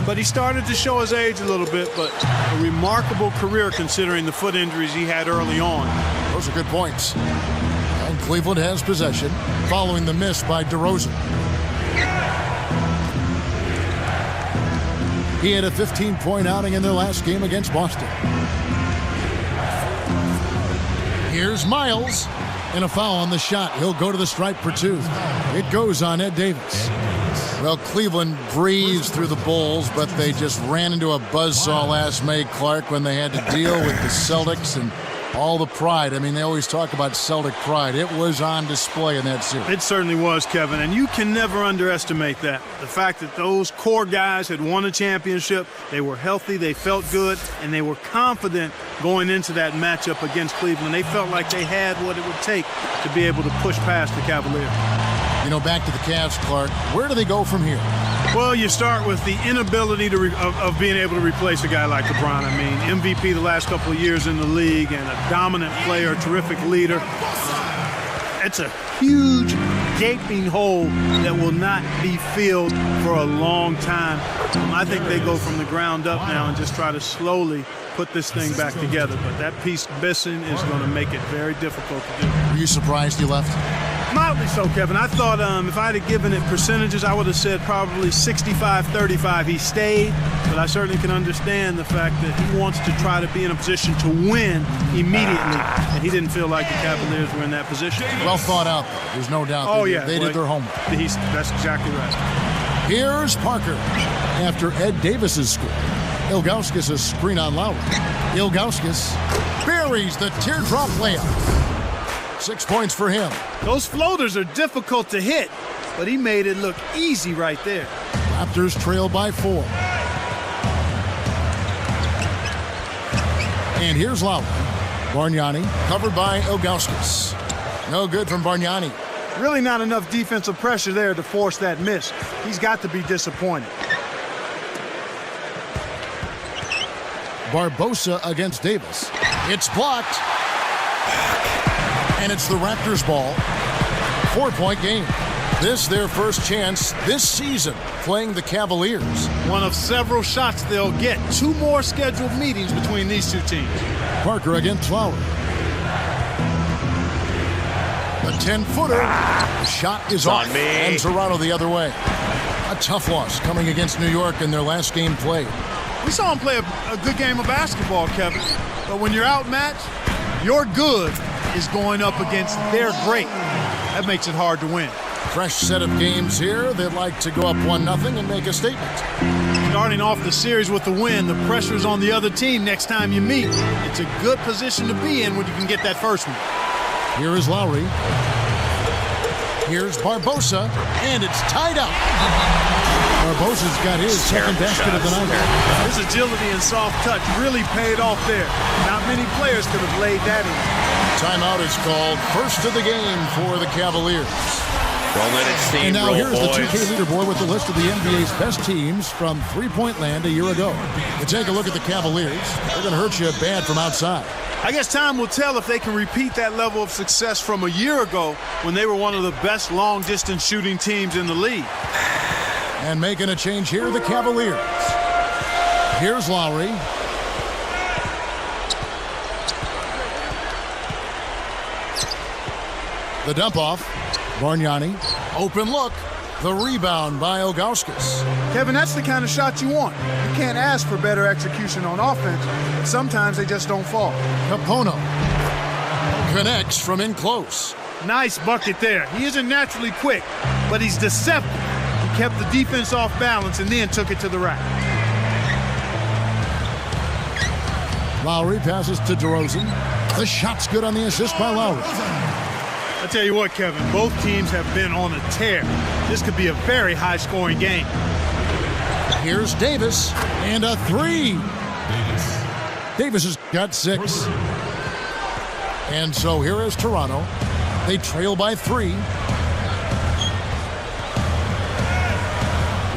But he started to show his age a little bit, but a remarkable career considering the foot injuries he had early on.
Those are good points. And Cleveland has possession following the miss by DeRozan. He had a 15-point outing in their last game against Boston. Here's Miles. And a foul on the shot. He'll go to the stripe for 2. It goes on Ed Davis. Well, Cleveland breezed through the Bulls, but they just ran into a buzzsaw last May, Clark, when they had to deal with the Celtics and all the pride. I mean, they always talk about Celtic pride. It was on display in that series.
It certainly was, Kevin, and you can never underestimate that. The fact that those core guys had won a championship, they were healthy, they felt good, and they were confident going into that matchup against Cleveland. They felt like they had what it would take to be able to push past the Cavaliers.
You know, back to the Cavs, Clark. Where do they go from here?
Well, you start with the inability of being able to replace a guy like LeBron. I mean, MVP the last couple of years in the league and a dominant player, terrific leader. It's a huge, gaping hole that will not be filled for a long time. I think they go from the ground up now and just try to slowly put this thing back together. But that piece missing is going to make it very difficult to do.
Were you surprised he left?
Mildly so, Kevin. I thought if I had given it percentages, I would have said probably 65-35. He stayed, but I certainly can understand the fact that he wants to try to be in a position to win immediately, and he didn't feel like the Cavaliers were in that position.
Well thought out, though. There's no doubt. They did their homework.
That's exactly right.
Here's Parker after Ed Davis's score. Ilgauskas' screen on Lowry. Ilgauskas buries the teardrop layup. 6 points for him.
Those floaters are difficult to hit, but he made it look easy right there.
Raptors trail by 4. And here's Lowry. Bargnani covered by Ilgauskas. No good from Bargnani.
Really not enough defensive pressure there to force that miss. He's got to be disappointed.
Barbosa against Davis. It's blocked. And it's the Raptors' ball. 4-point game. This their first chance this season playing the Cavaliers.
One of several shots they'll get. 2 more scheduled meetings between these two teams.
Parker against Lowry. The 10-footer. The shot is off. And Toronto the other way. A tough loss coming against New York in their last game played.
We saw him play a good game of basketball, Kevin. But when you're outmatched, your good is going up against their great. That makes it hard to win.
Fresh set of games here. They'd like to go up 1-0 and make a statement.
Starting off the series with the win, the pressure's on the other team next time you meet. It's a good position to be in when you can get that first one.
Here is Lowry. Here's Barbosa, and it's tied up. Barbosa's got his second basket of the night.
His agility and soft touch really paid off there. Not many players could have laid that in.
Timeout is called. First of the game for the Cavaliers.
Don't let it steamroll,
and now here's
boys.
the 2K leaderboard with the list of the NBA's best teams from three-point land a year ago. You take a look at the Cavaliers. They're going to hurt you bad from outside.
I guess time will tell if they can repeat that level of success from a year ago when they were one of the best long-distance shooting teams in the league.
And making a change here, the Cavaliers. Here's Lowry. The dump off. Bargnani. Open look. The rebound by Ilgauskas.
Kevin, that's the kind of shot you want. You can't ask for better execution on offense, but sometimes they just don't fall.
Capono connects from in close.
Nice bucket there. He isn't naturally quick, but he's deceptive. He kept the defense off balance and then took it to the rack.
Lowry passes to DeRozan. The shot's good on the assist by Lowry.
I tell you what, Kevin, both teams have been on a tear. This could be a very high-scoring game.
Here's Davis, and a three. Davis has got 6. And so here is Toronto. They trail by 3.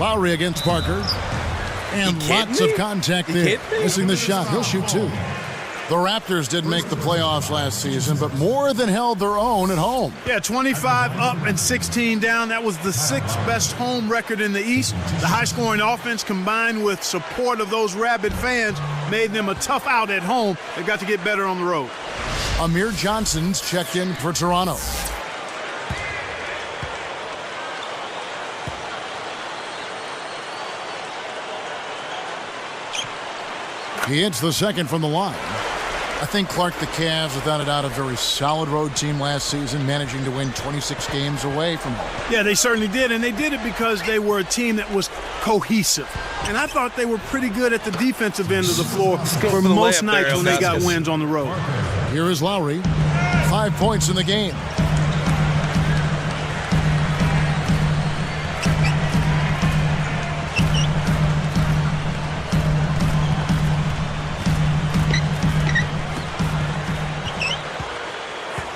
Lowry against Parker. And lots of contact there. Missing the shot. He'll shoot 2. The Raptors didn't make the playoffs last season, but more than held their own at home.
Yeah, 25 up and 16 down. That was the 6th best home record in the East. The high-scoring offense combined with support of those rabid fans made them a tough out at home. They've got to get better on the road.
Amir Johnson's checked in for Toronto. He hits the second from the line. I think, Clark, the Cavs, without a doubt, a very solid road team last season, managing to win 26 games away from home.
Yeah, they certainly did, and they did it because they were a team that was cohesive. And I thought they were pretty good at the defensive end of the floor for most nights when they got wins on the road.
Here is Lowry. 5 points in the game.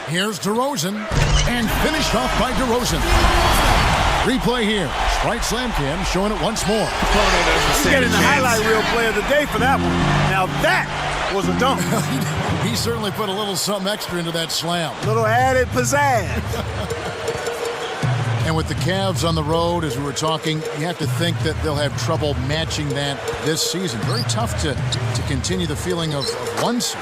Here's DeRozan, and finished off by DeRozan. Replay here. Sprite Slam Cam showing it once more.
He's getting the highlight reel play of the day for that one. Now that was a dunk.
He certainly put a little something extra into that slam.
Little added pizzazz.
And with the Cavs on the road, as we were talking, you have to think that they'll have trouble matching that this season. Very tough to continue the feeling of one season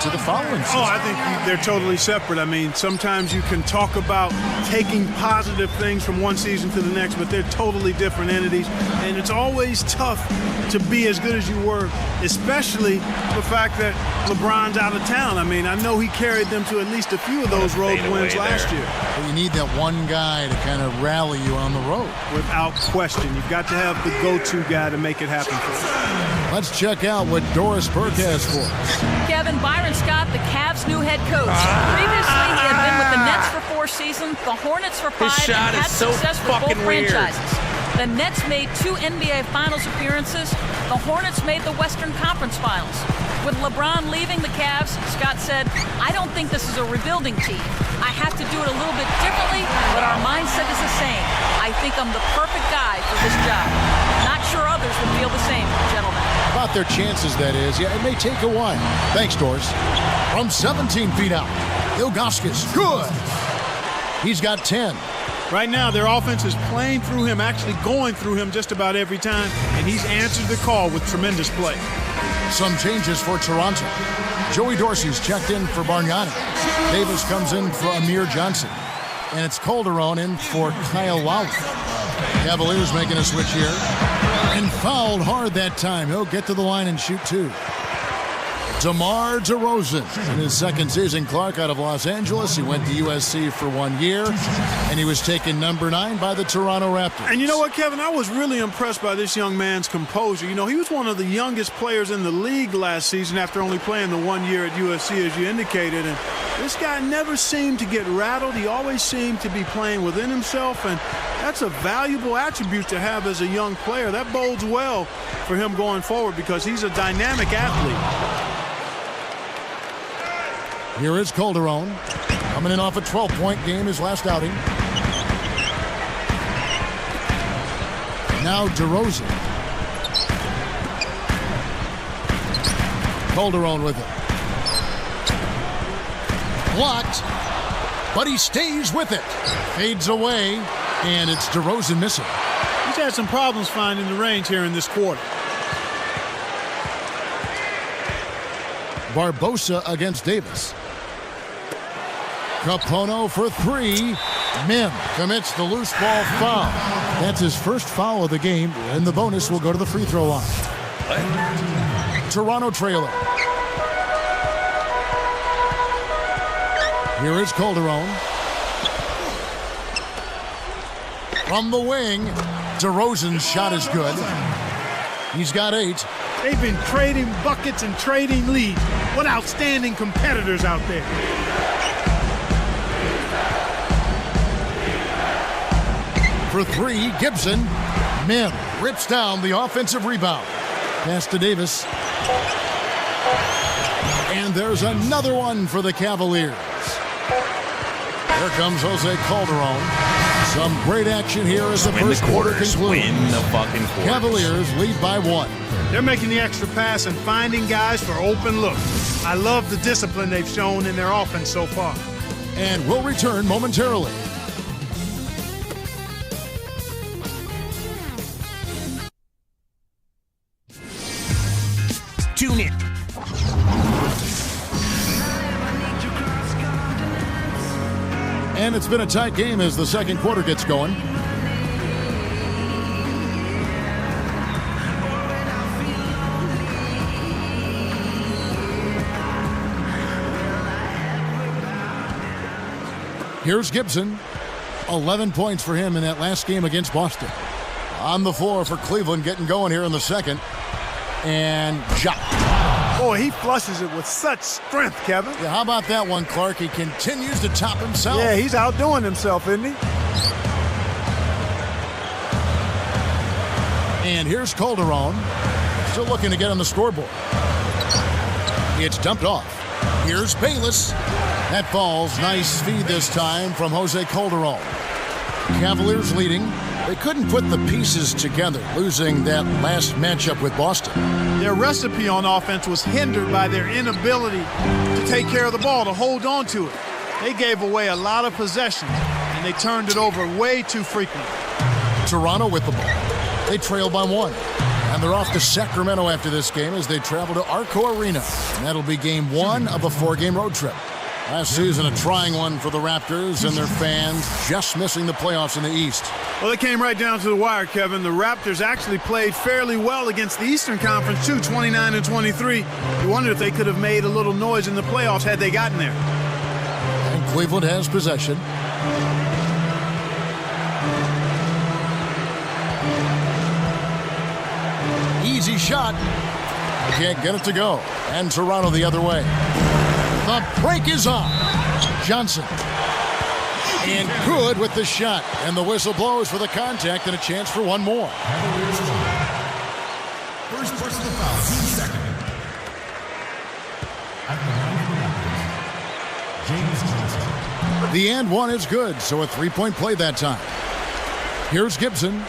to the following season.
Oh, I think they're totally separate. I mean, sometimes you can talk about taking positive things from one season to the next, but they're totally different entities. And it's always tough to be as good as you were, especially the fact that LeBron's out of town. I mean, I know he carried them to at least a few of those road wins last year.
But you need that one guy to kind of rally you on the road.
Without question. You've got to have the go-to guy to make it happen for you.
Let's check out what Doris Burke has for us.
Kevin, Byron Scott, the Cavs' new head coach. Previously, he had been with the Nets for 4 seasons, the Hornets for 5, and had success with both franchises. The Nets made 2 NBA Finals appearances. The Hornets made the Western Conference Finals. With LeBron leaving the Cavs, Scott said, "I don't think this is a rebuilding team. I have to do it a little bit differently, but our mindset is the same. I think I'm the perfect guy for this job." Not sure others would feel the same, gentlemen.
About their chances, that is. Yeah, it may take a while. Thanks, Doris. From 17 feet out, Ilgauskas, good. He's got 10.
Right now, their offense is playing through him, actually going through him just about every time, and he's answered the call with tremendous play.
Some changes for Toronto. Joey Dorsey's checked in for Bargnani. Davis comes in for Amir Johnson. And it's Calderon in for Kyle Lowry. Cavaliers making a switch here. And fouled hard that time. He'll get to the line and shoot 2. DeMar DeRozan in his second season, Clark, out of Los Angeles. He went to USC for 1 year, and he was taken number 9 by the Toronto Raptors.
And you know what, Kevin? I was really impressed by this young man's composure. You know, he was one of the youngest players in the league last season after only playing the 1 year at USC, as you indicated. And this guy never seemed to get rattled. He always seemed to be playing within himself, and that's a valuable attribute to have as a young player. That bodes well for him going forward because he's a dynamic athlete.
Here is Calderon, coming in off a 12-point game, his last outing. Now DeRozan. Calderon with it. Blocked, but he stays with it. Fades away, and it's DeRozan missing.
He's had some problems finding the range here in this quarter.
Barbosa against Davis. Capono for 3. Mim commits the loose ball foul. That's his first foul of the game, and the bonus will go to the free throw line. Toronto trailer. Here is Calderon. From the wing, DeRozan's shot is good. He's got 8.
They've been trading buckets and trading leads. What outstanding competitors out there.
For 3, Gibson. Mim rips down the offensive rebound. Pass to Davis. And there's another one for the Cavaliers. Here comes Jose Calderon. Some great action here as the first quarter concludes.
Win the fucking quarters.
Cavaliers lead by 1.
They're making the extra pass and finding guys for open looks. I love the discipline they've shown in their offense so far.
And we'll return momentarily.
Tune in.
And it's been a tight game as the second quarter gets going. Here's Gibson. 11 points for him in that last game against Boston. On the floor for Cleveland, getting going here in the second. And shot.
Boy, he flushes it with such strength, Kevin.
Yeah, how about that one, Clark? He continues to top himself.
Yeah, he's outdoing himself, isn't he?
And here's Calderon. Still looking to get on the scoreboard. It's dumped off. Here's Bayless. That falls. Nice feed this time from Jose Calderon. Cavaliers leading. They couldn't put the pieces together, losing that last matchup with Boston.
Their recipe on offense was hindered by their inability to take care of the ball, to hold on to it. They gave away a lot of possessions, and they turned it over way too frequently.
Toronto with the ball. They trail by 1. And they're off to Sacramento after this game as they travel to Arco Arena. And that'll be game 1 of a 4-game road trip. Last season, a trying one for the Raptors and their fans, just missing the playoffs in the East.
Well, it came right down to the wire, Kevin. The Raptors actually played fairly well against the Eastern Conference, too, 29-23. You wonder if they could have made a little noise in the playoffs had they gotten there.
And Cleveland has possession. Easy shot. Can't get it to go. And Toronto the other way. The break is on. Johnson. And good with the shot. And the whistle blows for the contact and a chance for one more.
First personal foul, team second. At the line for the Raptors, James Johnson.
The and one is good, so a 3-point play that time. Here's Gibson.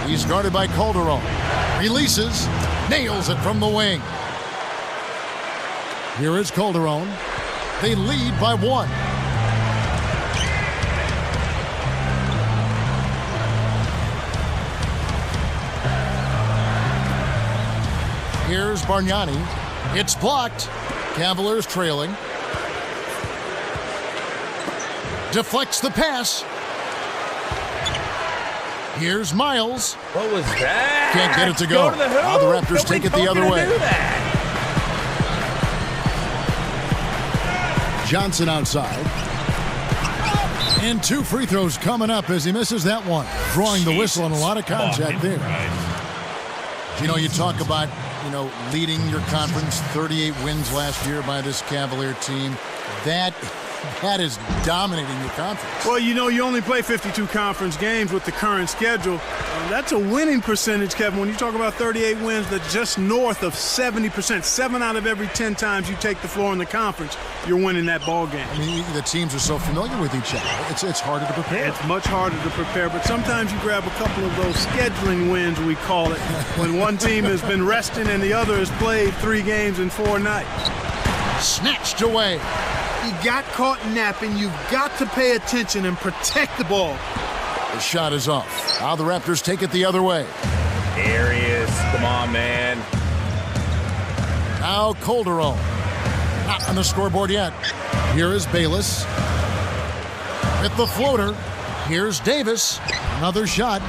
He's guarded by Calderon. Releases. Nails it from the wing. Here is Calderon. They lead by 1. Here's Bargnani. It's blocked. Cavaliers trailing. Deflects the pass. Here's Miles.
What was that?
Can't get it to go.
To the hoop.
Now the Raptors take it the other way. Johnson outside. And 2 free throws coming up as he misses that one. Drawing the whistle and a lot of contact there. You know, you talk about, leading your conference, 38 wins last year by this Cavalier team. That is dominating your conference.
Well, you only play 52 conference games with the current schedule. That's a winning percentage, Kevin. When you talk about 38 wins, that's just north of 70%. 7 out of every 10 times you take the floor in the conference, you're winning that ball game.
I mean, the teams are so familiar with each other. It's harder to prepare.
It's much harder to prepare, but sometimes you grab a couple of those scheduling wins, we call it, when one team has been resting and the other has played 3 games in 4 nights.
Snatched away.
You got caught napping. You've got to pay attention and protect the ball.
The shot is off. Now the Raptors take it the other way.
There he is. Come on, man.
Now Calderon. Not on the scoreboard yet. Here is Bayless. With the floater. Here's Davis. Another shot.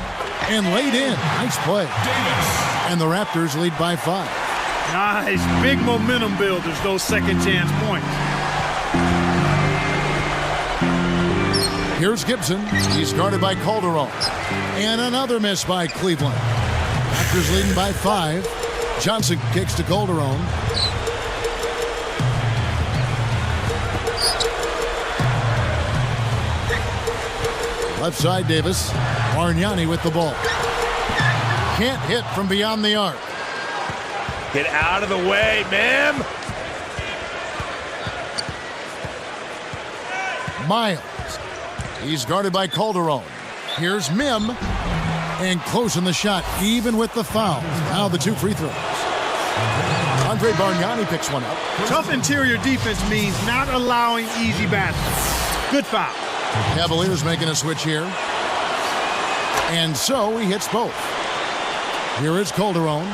And laid in. Nice play.
Davis.
And the Raptors lead by 5.
Nice. Big momentum builders, those second chance points.
Here's Gibson. He's guarded by Calderon. And another miss by Cleveland. Raptors leading by 5. Johnson kicks to Calderon. Left side, Davis. Bargnani with the ball. Can't hit from beyond the arc.
Get out of the way, Mim.
Miles. He's guarded by Calderon. Here's Mim. And closing the shot, even with the foul. Now the 2 free throws. Andre Bargnani picks one up.
Tough interior defense means not allowing easy baskets. Good foul.
Cavaliers making a switch here. And so he hits both. Here is Calderon.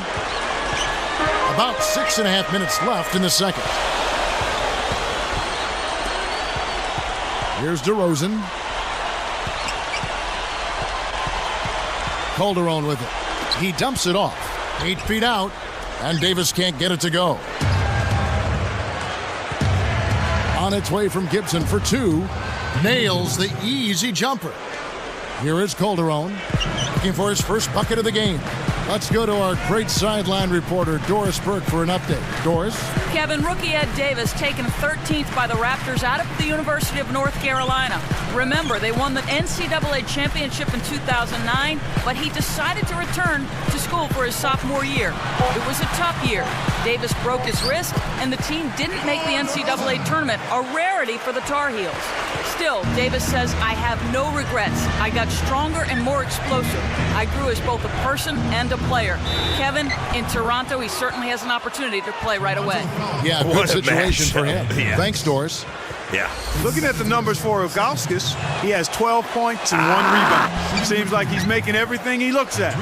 About 6.5 minutes left in the second. Here's DeRozan. Calderon with it. He dumps it off. 8 feet out, and Davis can't get it to go. on its way from Gibson for two. Nails the easy jumper. Here is Calderon, looking for his first bucket of the game. Let's go to our great sideline reporter, Doris Burke, for an update. Doris?
Kevin, rookie Ed Davis taken 13th by the Raptors out of the University of North Carolina. Remember, they won the NCAA championship in 2009, but he decided to return to school for his sophomore year. It was a tough year. Davis broke his wrist, and the team didn't make the NCAA tournament, a rarity for the Tar Heels. Still, Davis says, I have no regrets. I got stronger and more explosive. I grew as both a person and a player. Kevin, in Toronto, he certainly has an opportunity to play right away.
Yeah, good situation for him.
Yeah.
Thanks, Doris.
Yeah.
Looking at the numbers for Ilgauskas, he has 12 points and 1 rebound. Seems like he's making everything he looks at.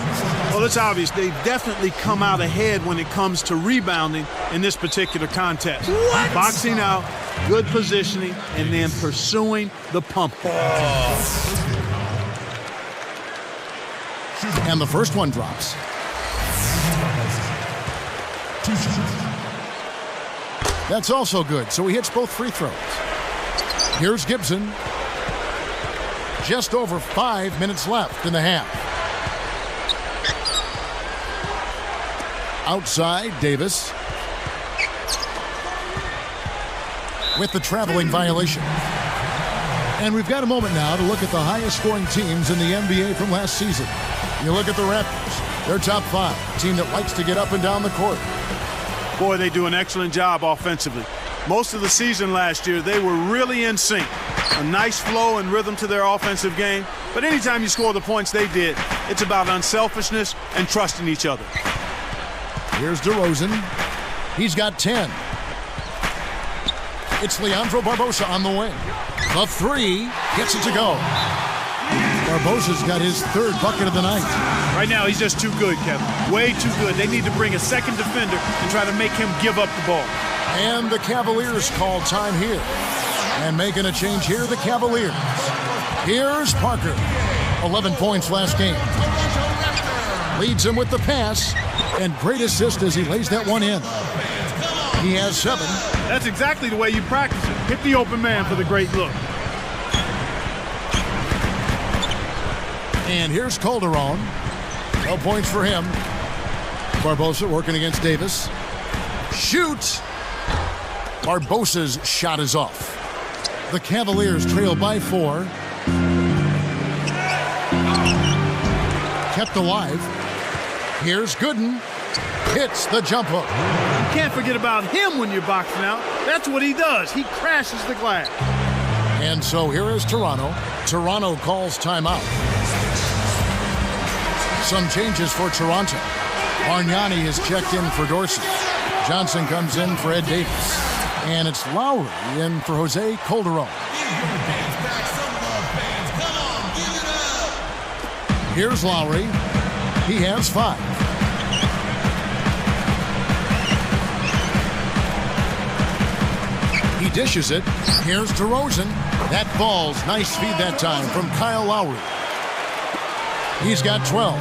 Well, it's obvious they've definitely come out ahead when it comes to rebounding in this particular contest.
What?
Boxing out, good positioning, and then pursuing the pump.
And the first one drops. That's also good, so he hits both free throws. Here's Gibson. Just over 5 minutes left in the half. Outside, Davis. With the traveling violation. And we've got a moment now to look at the highest scoring teams in the NBA from last season. You look at the Raptors, they're top 5, a team that likes to get up and down the court.
Boy, they do an excellent job offensively. Most of the season last year, they were really in sync. A nice flow and rhythm to their offensive game. But anytime you score the points they did, it's about unselfishness and trusting each other.
Here's DeRozan. He's got 10. It's Leandro Barbosa on the wing. The three gets it to go. Barbosa's got his third bucket of the night.
Right now, he's just too good, Kevin. Way too good. They need to bring a second defender and try to make him give up the ball.
And the Cavaliers call time here. And making a change here, the Cavaliers. Here's Parker. 11 points last game. Leads him with the pass. And great assist as he lays that one in. He has 7.
That's exactly the way you practice it. Hit the open man for the great look.
And here's Calderon. 12 points for him. Barbosa working against Davis. Shoots. Barbosa's shot is off. The Cavaliers trail by 4. Kept alive. Here's Gooden. Hits the jump hook.
You can't forget about him when you're boxing out. That's what he does. He crashes the glass.
And so here is Toronto. Toronto calls timeout. Some changes for Toronto. Bargnani is checked in for Dorsey. Johnson comes in for Ed Davis. And it's Lowry in for Jose Calderon. Here's Lowry. He has 5. He dishes it. Here's DeRozan. That ball's nice feed that time from Kyle Lowry. He's got 12.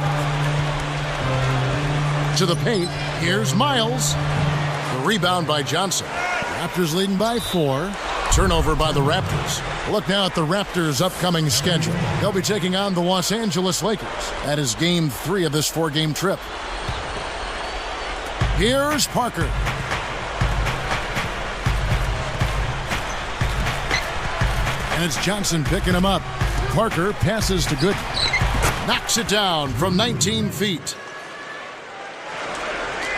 To the paint. Here's Miles. The rebound by Johnson. Raptors leading by 4. Turnover by the Raptors. Look now at the Raptors' upcoming schedule. They'll be taking on the Los Angeles Lakers. That is game 3 of this 4-game trip. Here's Parker. And it's Johnson picking him up. Parker passes to Gooden. Knocks it down from 19 feet.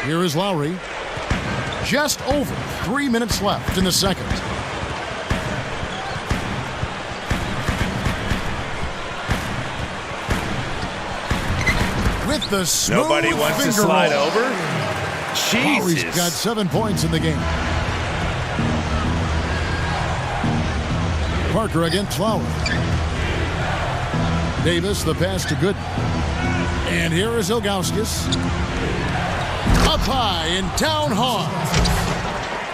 Here is Lowry. Just over 3 minutes left in the second. With the smooth
Nobody wants to slide over. Jesus.
Lowry's got 7 points in the game. Parker against Lowry. Davis, the pass to Gooden. And here is Ilgauskas. Up high and down hard.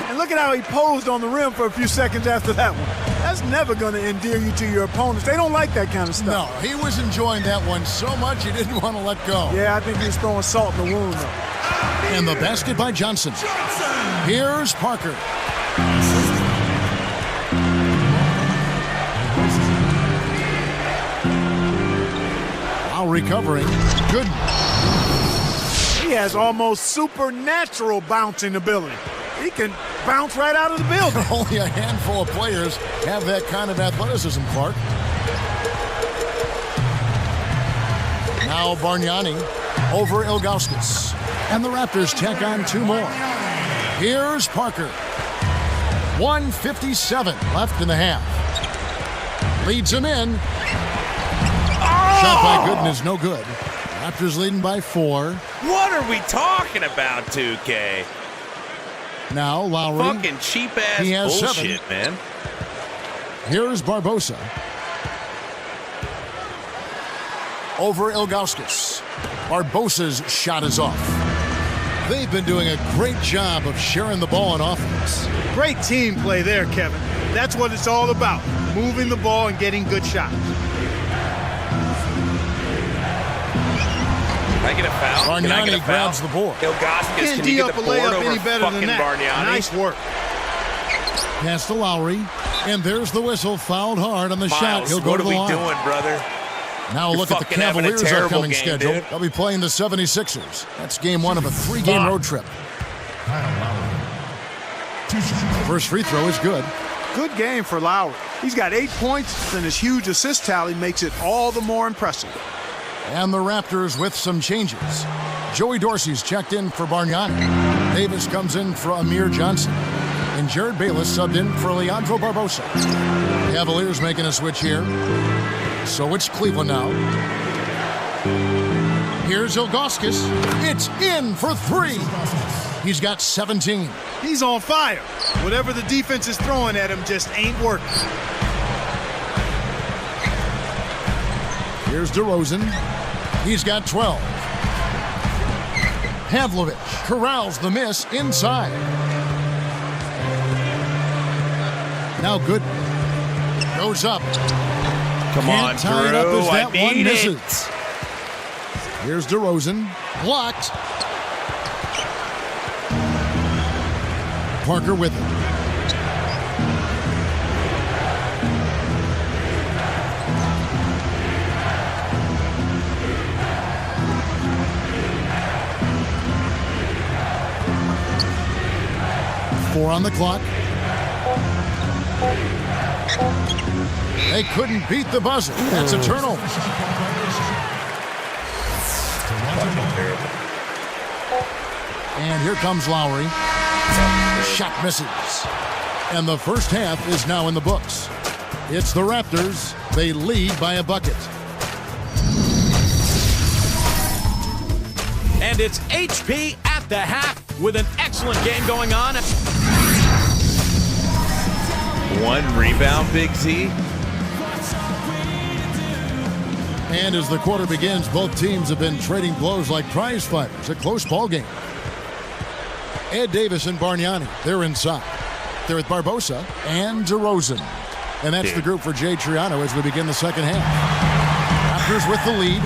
And look at how he posed on the rim for a few seconds after that one. That's never going to endear you to your opponents. They don't like that kind of stuff.
No, he was enjoying that one so much he didn't want to let go.
Yeah, I think he was throwing salt in the wound, though.
And the basket by Johnson. Here's Parker. recovering. Good.
He has almost supernatural bouncing ability. He can bounce right out of the building.
Only a handful of players have that kind of athleticism, Clark. Now Bargnani over Ilgauskas. And the Raptors tack on 2 more. Here's Parker. 1:57 left in the half. Leads him in. Shot by Gooden is no good. Raptors leading by 4.
What are we talking about, 2K?
Now Lowry.
Fucking cheap-ass
He has
bullshit,
7.
man.
Here's Barbosa. Over Ilgauskas. Barbosa's shot is off. They've been doing a great job of sharing the ball on offense.
Great team play there, Kevin. That's what it's all about. Moving the ball and getting good shots.
Can I get a foul? Can I get a
Bargnani
foul?
grabs the board.
Ilgauskas,
Can't
can you
D
get
up
the
a
board
layup
over
any better
fucking
than that.
Bargnani?
Nice work.
Pass to Lowry. And there's the whistle. Fouled hard on the shot.
Miles,
He'll go
what
to
are
the
we
line.
doing, brother?
Now
You're
look at the
fucking having a
Cavaliers'
terrible
upcoming
game,
schedule.
dude.
They'll be playing the 76ers. That's game 1 of a 3-game road trip. First free throw is good.
Good game for Lowry. He's got 8 points, and his huge assist tally makes it all the more impressive.
And the Raptors with some changes. Joey Dorsey's checked in for Bargnani. Davis comes in for Amir Johnson. And Jared Bayless subbed in for Leandro Barbosa. Cavaliers making a switch here. So it's Cleveland now. Here's Ilgauskas. It's in for 3. He's got 17.
He's on fire. Whatever the defense is throwing at him just ain't working.
Here's DeRozan. He's got 12. Pavlovich corrals the miss inside. Now good. Goes up.
Come on,
Can't tie it up
Drew.
as
I
that one
need
misses.
it.
Here's DeRozan. Blocked. Parker with it. Four on the clock. They couldn't beat the buzzer. That's a turnover. And here comes Lowry. Shot misses. And the first half is now in the books. It's the Raptors. They lead by a bucket.
And it's HP at the half with an excellent game going on.
1 rebound, Big Z.
And as the quarter begins, both teams have been trading blows like prize fighters. A close ball game. Ed Davis and Bargnani, they're inside. They're with Barbosa and DeRozan. And that's the group for Jay Triano as we begin the second half. Raptors with the lead.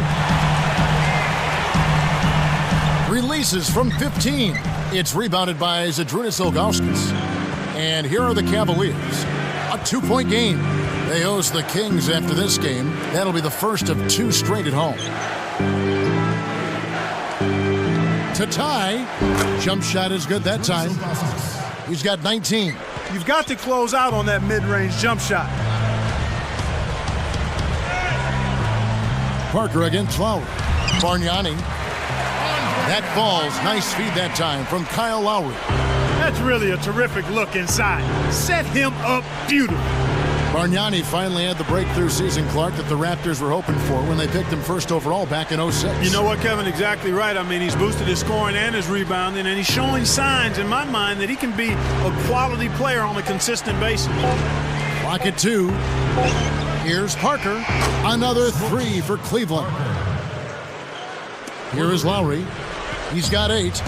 Releases from 15. It's rebounded by Zydrunas Ilgauskas. And here are the Cavaliers. A 2-point game. They host the Kings after this game. That'll be the first of 2 straight at home. To tie. Jump shot is good that time. He's got 19.
You've got to close out on that mid-range jump shot.
Parker against Lowry. Bargnani. That falls. Nice feed that time from Kyle Lowry.
That's really a terrific look inside. Set him up beautifully.
Bargnani finally had the breakthrough season, Clark, that the Raptors were hoping for when they picked him first overall back in 06.
You know what, Kevin? Exactly right. I mean, he's boosted his scoring and his rebounding, and he's showing signs, in my mind, that he can be a quality player on a consistent basis.
Clock at 2. Here's Parker. Another 3 for Cleveland. Here is Lowry. He's got 8.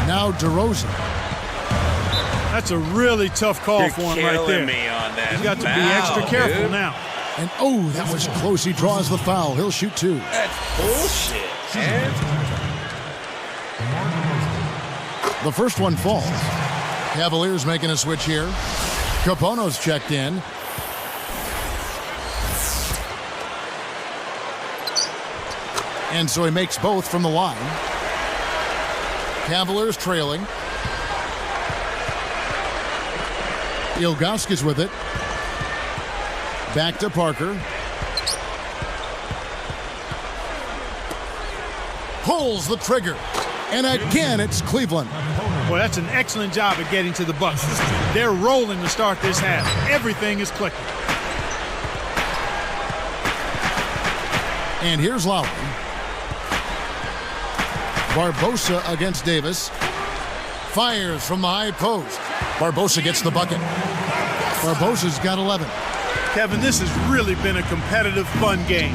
Now DeRozan.
That's a really tough call
You're
for him right there.
Me on that.
He's got to be
foul,
extra careful
dude.
now.
And oh, that was close. He draws the foul. He'll shoot 2.
That's bullshit, man.
The first one falls. Cavaliers making a switch here. Capone's checked in. And so he makes both from the line. Cavaliers trailing. Ilgauskas with it. Back to Parker. Pulls the trigger. And again, it's Cleveland.
Well, that's an excellent job at getting to the Bucks. They're rolling to start this half. Everything is clicking.
And here's Lowry. Barbosa against Davis. Fires from the high post. Barbosa gets the bucket. Barbosa's got 11.
Kevin, this has really been a competitive, fun game.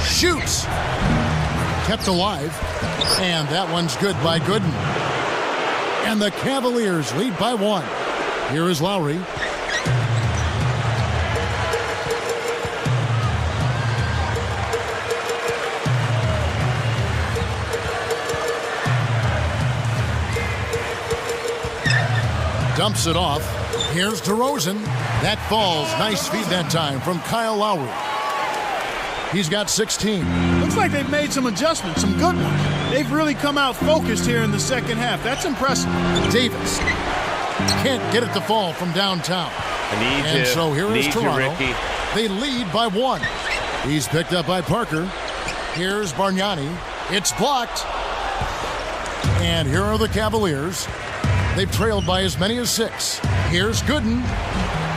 Shoots. Kept alive. And that one's good by Gooden. And the Cavaliers lead by 1. Here is Lowry. Dumps it off. Here's DeRozan. That falls. Nice feed that time from Kyle Lowry. He's got 16.
Looks like they've made some adjustments, some good ones. They've really come out focused here in the second half. That's impressive.
Davis can't get it to fall from downtown. So here is Toronto. They lead by 1. He's picked up by Parker. Here's Bargnani. It's blocked. And here are the Cavaliers. They've trailed by as many as 6. Here's Gooden.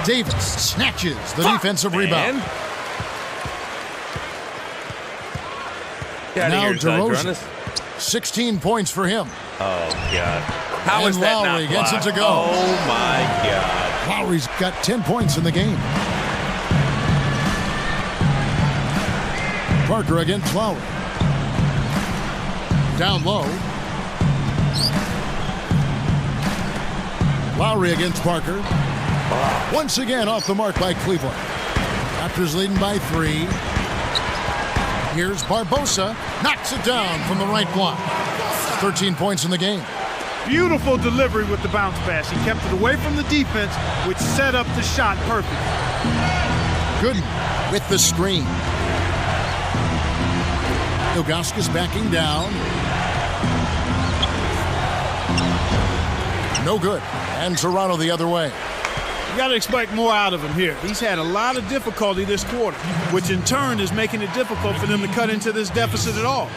Davis snatches the defensive rebound. Now DeRozan. 16 points for him.
Oh, God. How is that
Lowry
not
gets it to go.
Oh, my God.
Lowry's got 10 points in the game. Parker against Lowry. Down low. Lowry against Parker. Once again off the mark by Cleveland. Raptors leading by 3. Here's Barbosa. Knocks it down from the right block. 13 points in the game.
Beautiful delivery with the bounce pass. He kept it away from the defense, which set up the shot perfectly.
Gooden with the screen. Ilgauskas backing down. No good. And Toronto the other way.
You got to expect more out of him here. He's had a lot of difficulty this quarter, which in turn is making it difficult for them to cut into this deficit at all.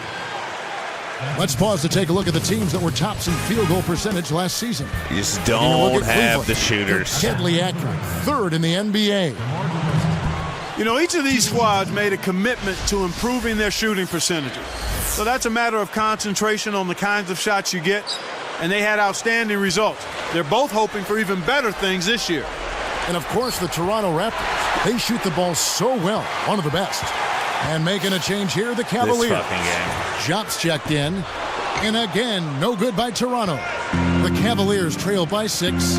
Let's pause to take a look at the teams that were tops in field goal percentage last season.
You just don't have the shooters.
They're deadly accurate. 3rd in the NBA.
You know, each of these squads made a commitment to improving their shooting percentages. So that's a matter of concentration on the kinds of shots you get, and they had outstanding results. They're both hoping for even better things this year.
And, of course, the Toronto Raptors. They shoot the ball so well. One of the best. And making a change here, the Cavaliers.
This fucking game.
Shots checked in. And again, no good by Toronto. The Cavaliers trail by 6.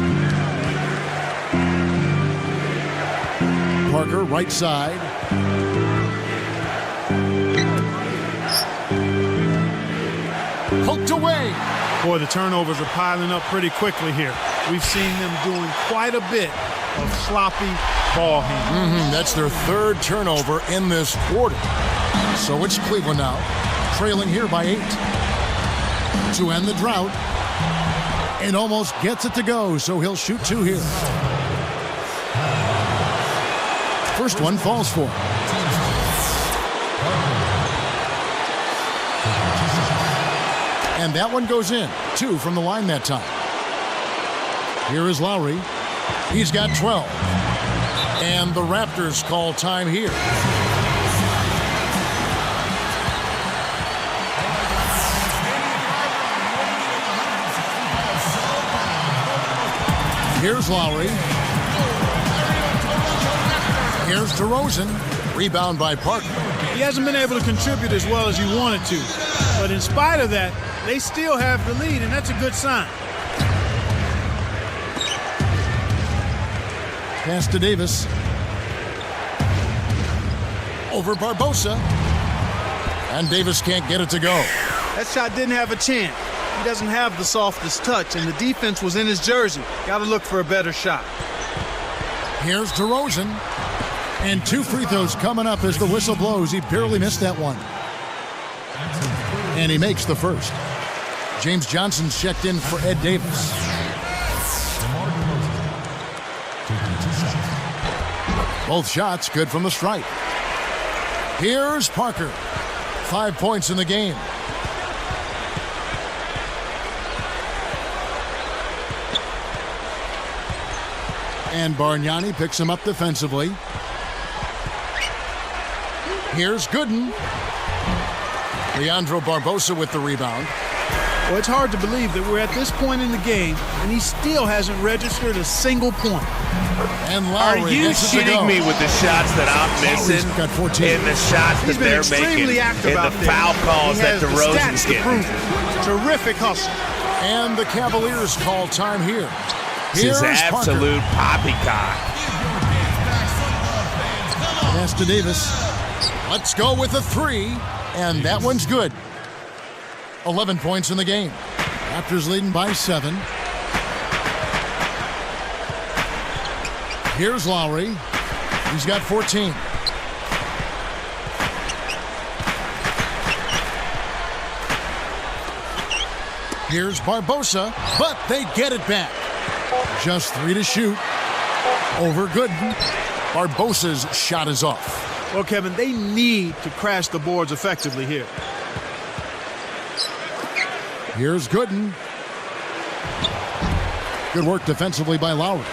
Parker, right side. Poked away.
Boy, the turnovers are piling up pretty quickly here. We've seen them doing quite a bit of sloppy ball handling.
That's their 3rd turnover in this quarter. So it's Cleveland now, trailing here by 8 to end the drought. And almost gets it to go, so he'll shoot 2 here. First one falls for him. And that one goes in. 2 from the line that time. Here is Lowry. He's got 12. And the Raptors call time here. Here's Lowry. Here's DeRozan. Rebound by Parker.
He hasn't been able to contribute as well as he wanted to. But in spite of that, they still have the lead, and that's a good sign.
Pass to Davis. Over Barbosa. And Davis can't get it to go.
That shot didn't have a chance. He doesn't have the softest touch, and the defense was in his jersey. Got to look for a better shot.
Here's DeRozan. And 2 free throws coming up as the whistle blows. He barely missed that one. And he makes the first. James Johnson's checked in for Ed Davis. Both shots good from the stripe. Here's Parker. 5 points in the game. And Bargnani picks him up defensively. Here's Gooden. Leandro Barbosa with the rebound.
Well, it's hard to believe that we're at this point in the game, and he still hasn't registered a single point.
And Lowry
Are you shitting me with the shots that I'm missing
got 14.
and the shots that they're making and the foul calls that DeRozan's getting?
Terrific hustle.
And the Cavaliers call time here.
This is absolute
Parker.
poppycock.
Pass to Davis. Let's go with a 3, and that one's good. 11 points in the game. Raptors leading by 7. Here's Lowry. He's got 14. Here's Barbosa, but they get it back. Just 3 to shoot. Over Gooden. Barbosa's shot is off.
Well, Kevin, they need to crash the boards effectively here.
Here's Gooden. Good work defensively by Lowry.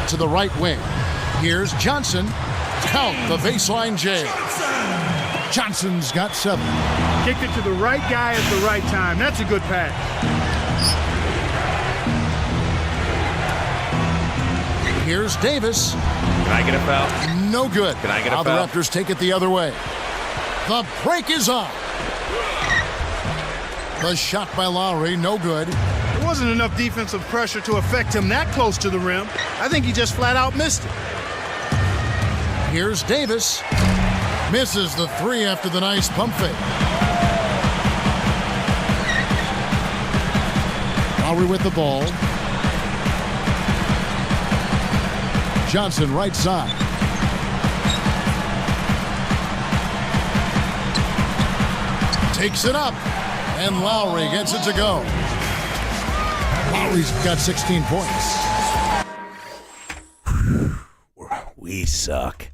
To the right wing. Here's Johnson. Count the baseline J. Johnson's got 7.
Kicked it to the right guy at the right time. That's a good pass.
Here's Davis.
Can I get a foul?
No good.
Can I get a
foul?
foul?
The Raptors take it the other way. The break is on. The shot by Lowry, no good.
There wasn't enough defensive pressure to affect him that close to the rim. I think he just flat out missed it.
Here's Davis. Misses the 3 after the nice pump fake. Lowry with the ball. Johnson right side. Takes it up. And Lowry gets it to go. Lowry's got 16 points.
We suck.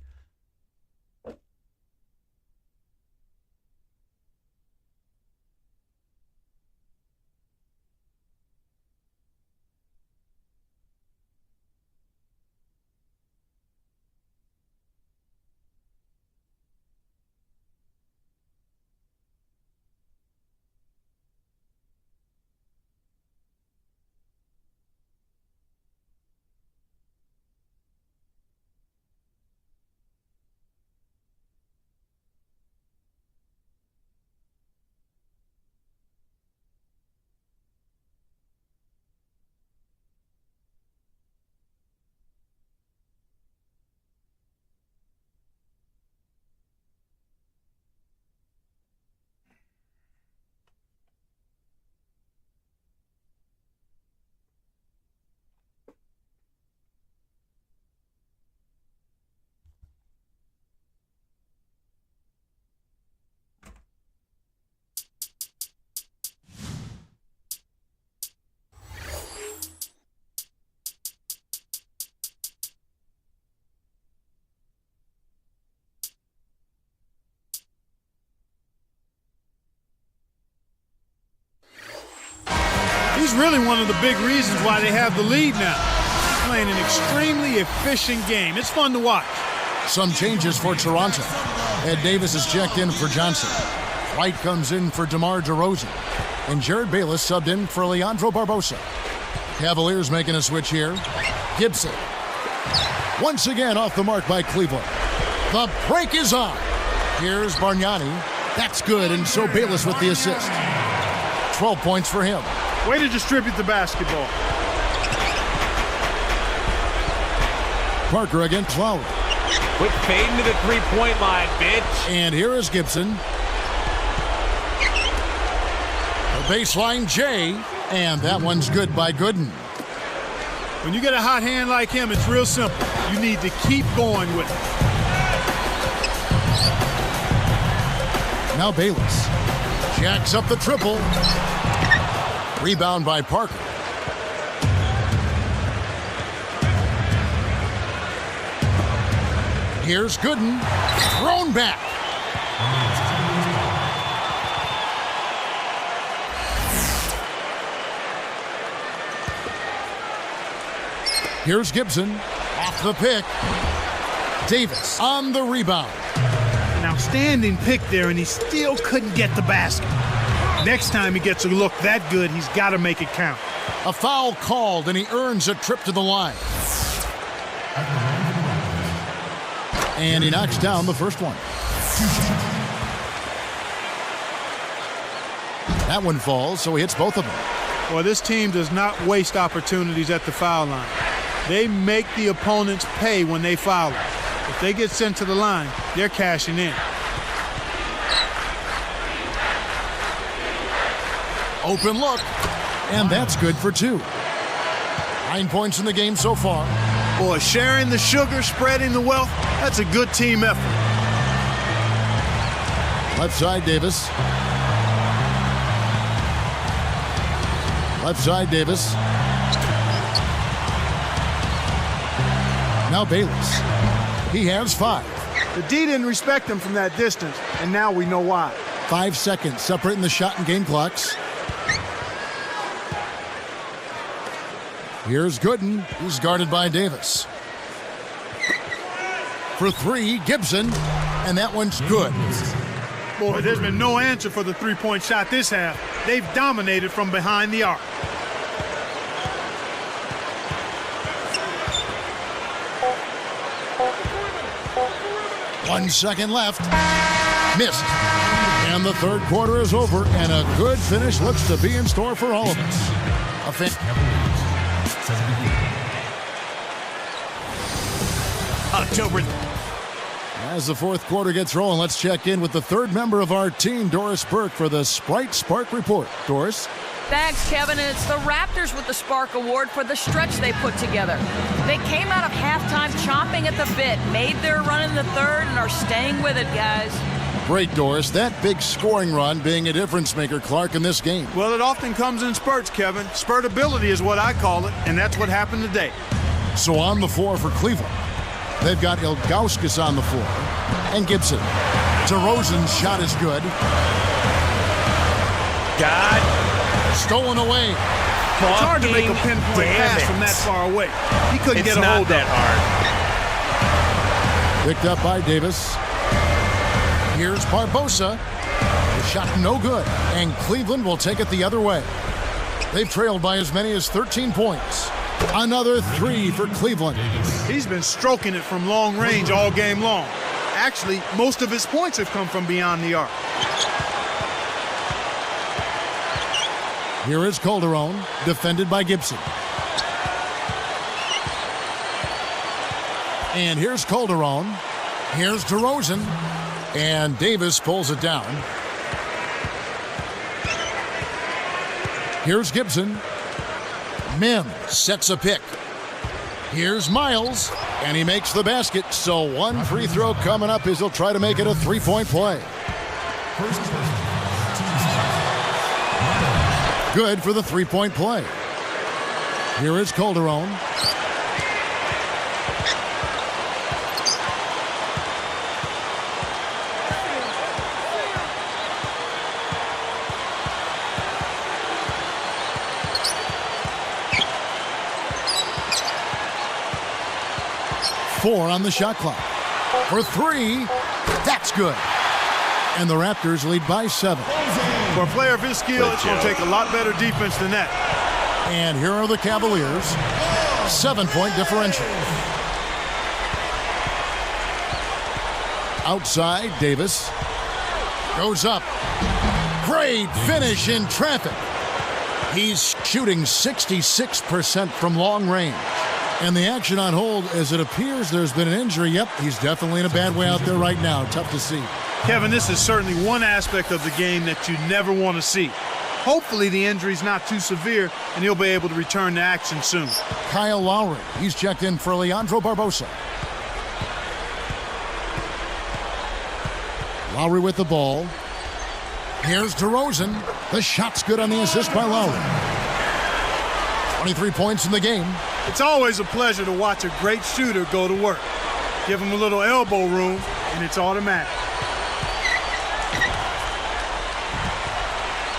He's really one of the big reasons why they have the lead now. He's playing an extremely efficient game. It's fun to watch.
Some changes for Toronto. Ed Davis is checked in for Johnson. White comes in for DeMar DeRozan. And Jared Bayless subbed in for Leandro Barbosa. Cavaliers making a switch here. Gibson. Once again off the mark by Cleveland. The break is on. Here's Bargnani. That's good, and so Bayless with the assist. 12 points for him.
Way to distribute the basketball.
Parker against Lowry.
Quit fading to the three-point line, bitch.
And here is Gibson. The baseline J, and that one's good by Gooden.
When you get a hot hand like him, it's real simple. You need to keep going with it.
Now Bayless jacks up the triple. Rebound by Parker. Here's Gooden, thrown back. Here's Gibson, off the pick. Davis on the rebound.
An outstanding pick there, and he still couldn't get the basket. Next time he gets a look that good, he's got to make it count.
A foul called, and he earns a trip to the line. And he knocks down the first one. That one falls, so he hits both of them.
Well, this team does not waste opportunities at the foul line. They make the opponents pay when they foul them. If they get sent to the line, they're cashing in.
Open look, and that's good for 2. 9 points in the game so far.
Boy, sharing the sugar, spreading the wealth, that's a good team effort.
Left side, Davis. Left side, Davis. Now Bayless. He has 5.
The D didn't respect him from that distance, and now we know why.
5 seconds separating the shot and game clocks. Here's Gooden. He's guarded by Davis. For 3, Gibson, and that one's good.
Boy, there's been no answer for the three-point shot this half. They've dominated from behind the arc.
One second left. Missed. And the third quarter is over, and a good finish looks to be in store for all of us.
October.
As the fourth quarter gets rolling, let's check in with the third member of our team, Doris Burke, for the Sprite Spark Report. Doris?
Thanks, Kevin. And it's the Raptors with the Spark Award for the stretch they put together. They came out of halftime chomping at the bit, made their run in the third, and are staying with it, guys.
Great, Doris. That big scoring run being a difference maker, Clark, in this game.
Well, it often comes in spurts, Kevin. Spurtability is what I call it, and that's what happened today.
So on the floor for Cleveland, they've got Ilgauskas on the floor and Gibson. DeRozan's shot is good.
God.
Stolen away.
It's hard to make a pinpoint pass from that far away. He couldn't get a hold of it.
It's not that hard.
Picked up by Davis. Here's Barbosa. The shot no good, and Cleveland will take it the other way. They've trailed by as many as 13 points. Another 3 for Cleveland.
He's been stroking it from long range all game long. Actually, most of his points have come from beyond the arc.
Here is Calderon, defended by Gibson. And here's Calderon. Here's DeRozan. And Davis pulls it down. Here's Gibson. Mim sets a pick. Here's Miles, and he makes the basket. So one free throw coming up as he'll try to make it a three-point play. Good for the three-point play. Here is Calderon. Four on the shot clock. For 3, that's good. And the Raptors lead by 7.
For a player of his skill, it's going to take a lot better defense than that.
And here are the Cavaliers. 7-point differential. Outside, Davis. Goes up. Great finish in traffic. He's shooting 66% from long range. And the action on hold as it appears there's been an injury. Yep, he's definitely in a bad way out there right now. Tough to see.
Kevin, this is certainly one aspect of the game that you never want to see. Hopefully the injury's not too severe and he'll be able to return to action soon.
Kyle Lowry, he's checked in for Leandro Barbosa. Lowry with the ball. Here's DeRozan. The shot's good on the assist by Lowry. 23 points in the game.
It's always a pleasure to watch a great shooter go to work. Give him a little elbow room and it's automatic.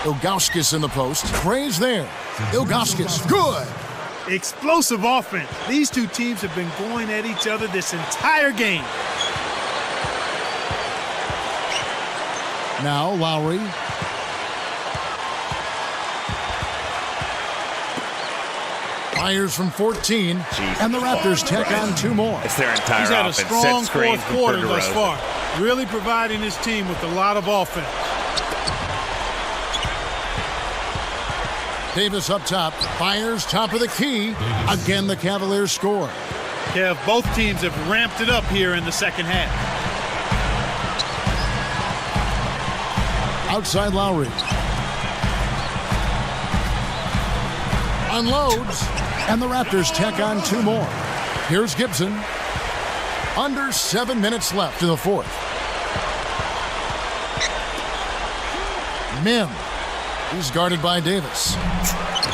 Ilgauskas in the post. Praise there. Ilgauskas, good.
Explosive offense. These two teams have been going at each other this entire game.
Now Lowry. Fires from 14, and the Raptors tack on 2 more.
It's their entire
He's had
offense.
a strong
Set screen
fourth quarter
for
thus
DeRozan.
far, really providing his team with a lot of offense.
Davis up top, fires top of the key. Again, the Cavaliers score.
Kev, both teams have ramped it up here in the second half.
Outside Lowry. Unloads, and the Raptors tack on 2 more. Here's Gibson. Under 7 minutes left in the fourth. Mim. He's guarded by Davis.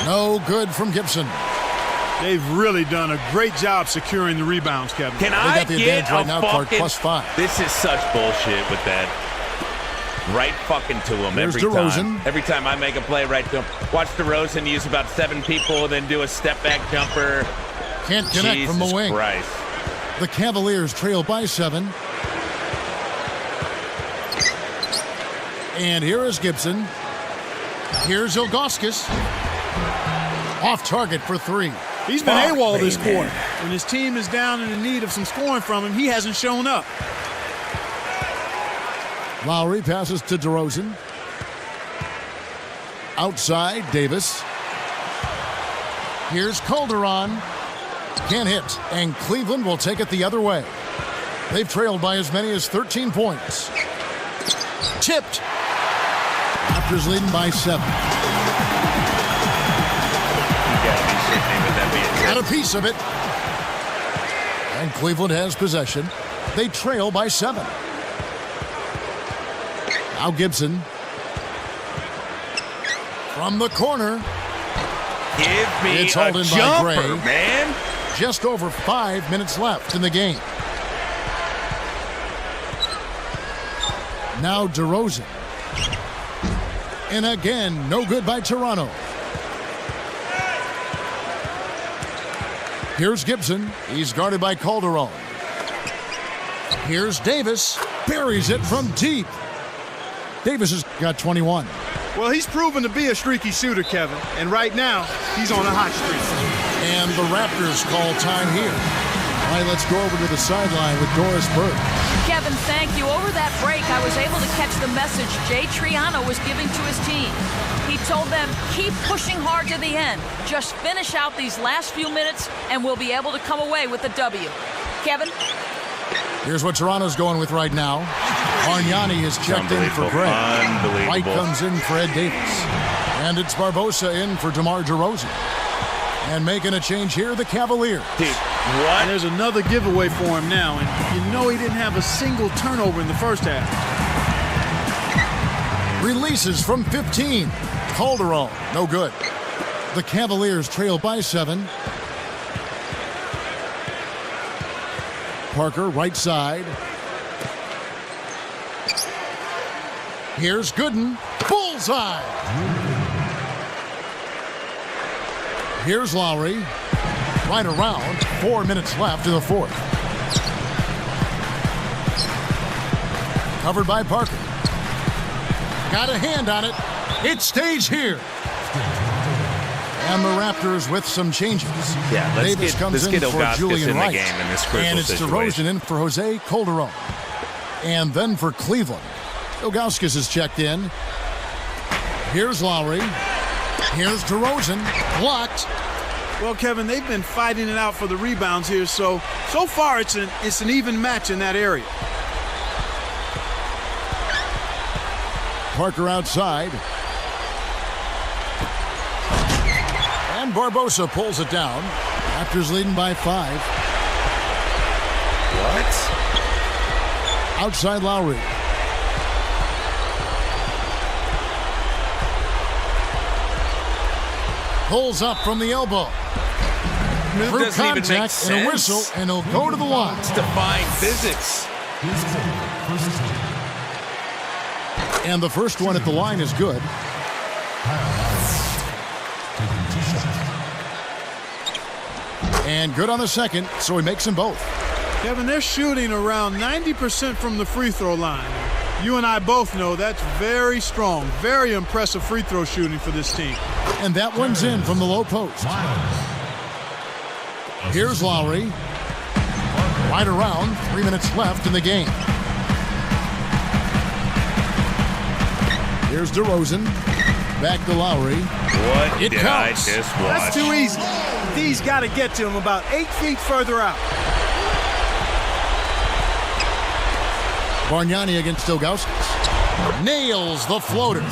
No good from Gibson.
They've really done a great job securing the rebounds, Kevin.
Can
They
I
got the
get
advantage right
a
now, Clark,
fucking...
+5.
This is such bullshit with that. Right fucking to him
Here's
every
DeRozan.
time. Every time I make a play, right to him. Watch DeRozan use about 7 people, then do a step-back jumper.
Can't connect
Jesus
from the wing.
Christ.
The Cavaliers trail by 7. And here is Gibson. Here's Ilgauskas. Off target for 3.
He's been AWOL this quarter. When his team is down and in need of some scoring from him, he hasn't shown up.
Lowry passes to DeRozan. Outside, Davis. Here's Calderon. Can't hit, and Cleveland will take it the other way. They've trailed by as many as 13 points. Tipped. Raptors leading by 7. Got a piece of it. And Cleveland has possession. They trail by 7. Now Gibson. From the corner.
Give me
It's hauled
a
in by
jumper,
Gray.
man.
Just over 5 minutes left in the game. Now DeRozan. And again, no good by Toronto. Here's Gibson. He's guarded by Calderon. Here's Davis. Buries it from deep. Davis has got 21.
Well, he's proven to be a streaky shooter, Kevin. And right now, he's on a hot streak.
And the Raptors call time here. All right, let's go over to the sideline with Doris Burke.
Kevin, thank you. Over that break, I was able to catch the message Jay Triano was giving to his team. He told them, keep pushing hard to the end. Just finish out these last few minutes, and we'll be able to come away with the W. Kevin?
Here's what Toronto's going with right now. Bargnani is checked in for Gray.
Unbelievable.
White comes in for Ed Davis. And it's Barbosa in for DeMar DeRozan. And making a change here, the Cavaliers.
Dude, what?
And there's another giveaway for him now, and you know he didn't have a single turnover in the first half.
Releases from 15. Calderon, no good. The Cavaliers trail by 7. Parker, right side. Here's Gooden. Bullseye! Here's Lowry. Right around. 4 minutes left in the fourth. Covered by Parker. Got a hand on it. It stays here. And the Raptors with some changes.
Yeah,
Davis comes in for
Ilgauskas
Julian
in the
Wright.
game in this crucial
And it's
situation.
DeRozan in for Jose Calderon. And then for Cleveland, Ilgauskas is checked in. Here's Lowry. Here's DeRozan. Blocked.
Well, Kevin, they've been fighting it out for the rebounds here, so far it's an even match in that area.
Parker outside. And Barbosa pulls it down. Raptors leading by 5.
What?
Outside Lowry. Pulls up from the elbow. Through
Doesn't even make
contact
sense.
and a whistle, and he'll go to the line.
It's defying physics.
And the first one at the line is good. And good on the second, so he makes them both.
Kevin, they're shooting around 90% from the free throw line. You and I both know that's very strong, very impressive free throw shooting for this team.
And that one's in from the low post. Here's Lowry. Right around, 3 minutes left in the game. Here's DeRozan. Back to Lowry.
What
It
did
counts.
I just watch?
That's too easy. D's got to get to him about 8 feet further out.
Bargnani against Ilgauskas. Nails the floater.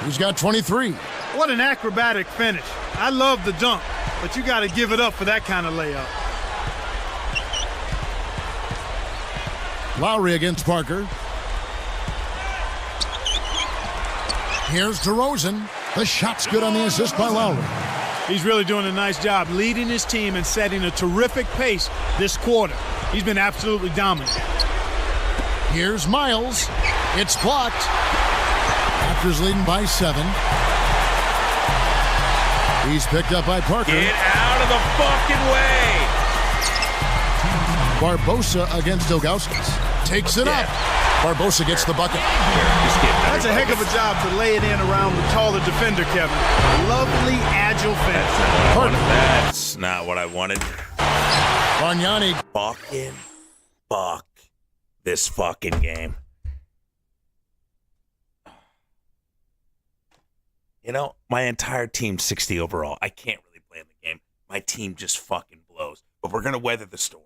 He's got 23.
What an acrobatic finish. I love the dunk, but you got to give it up for that kind of layup.
Lowry against Parker. Here's DeRozan. The shot's good on the assist by Lowry.
He's really doing a nice job leading his team and setting a terrific pace this quarter. He's been absolutely dominant.
Here's Miles. It's blocked. Raptors leading by 7. He's picked up by Parker.
Get out of the fucking way.
Barbosa against Ilgauskas. Takes it up. Barbosa gets the bucket.
That's a heck of a job to lay it in around the taller defender, Kevin. Lovely, agile finish.
That's not what I wanted.
Bargnani.
Fucking fuck this fucking game. You know, my entire team's 60 overall. I can't really play in the game. My team just fucking blows. But we're going to weather the storm.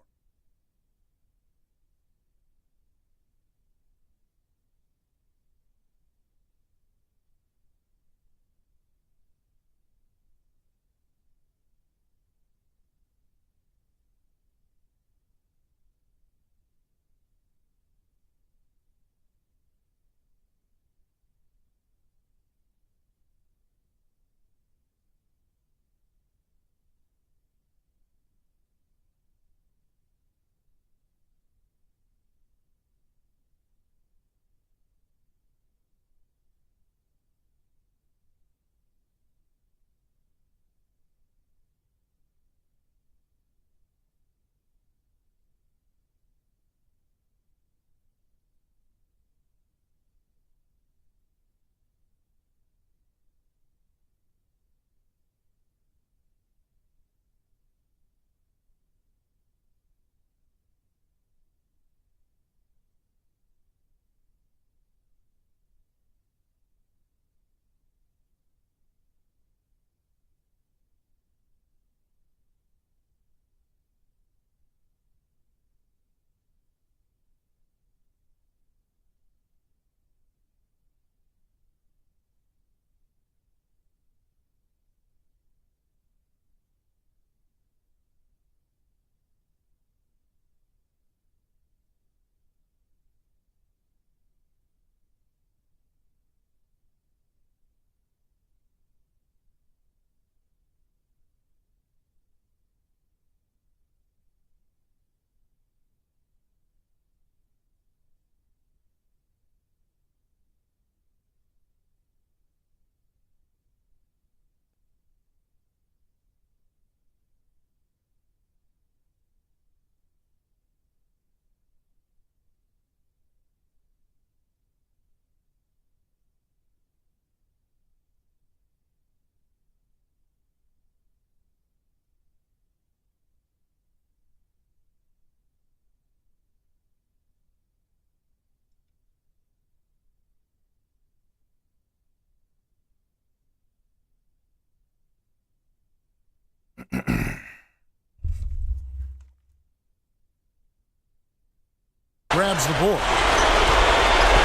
grabs the board.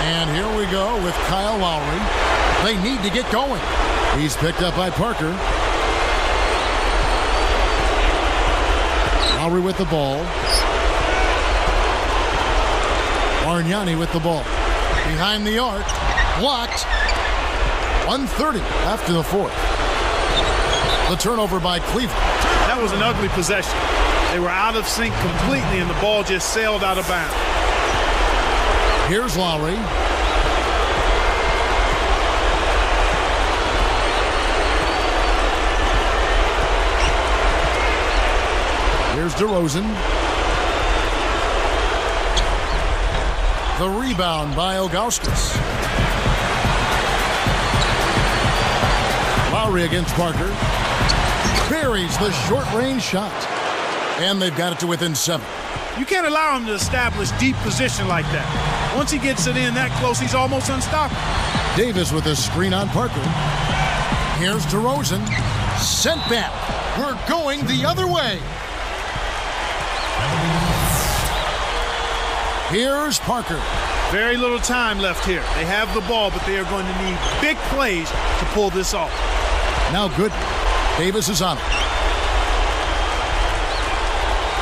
And here we go with Kyle Lowry. They need to get going. He's picked up by Parker. Lowry with the ball. Bargnani with the ball. Behind the arc. Blocked. 1:30 after the fourth. The turnover by Cleveland.
That was an ugly possession. They were out of sync completely, and the ball just sailed out of bounds.
Here's Lowry. Here's DeRozan. The rebound by Ilgauskas. Lowry against Parker. Buries the short-range shot. And they've got it to within 7.
You can't allow him to establish deep position like that. Once he gets it in that close, he's almost unstoppable.
Davis with a screen on Parker. Here's DeRozan. Sent back. We're going the other way. Here's Parker.
Very little time left here. They have the ball, but they are going to need big plays to pull this off.
Now good. Davis is on it.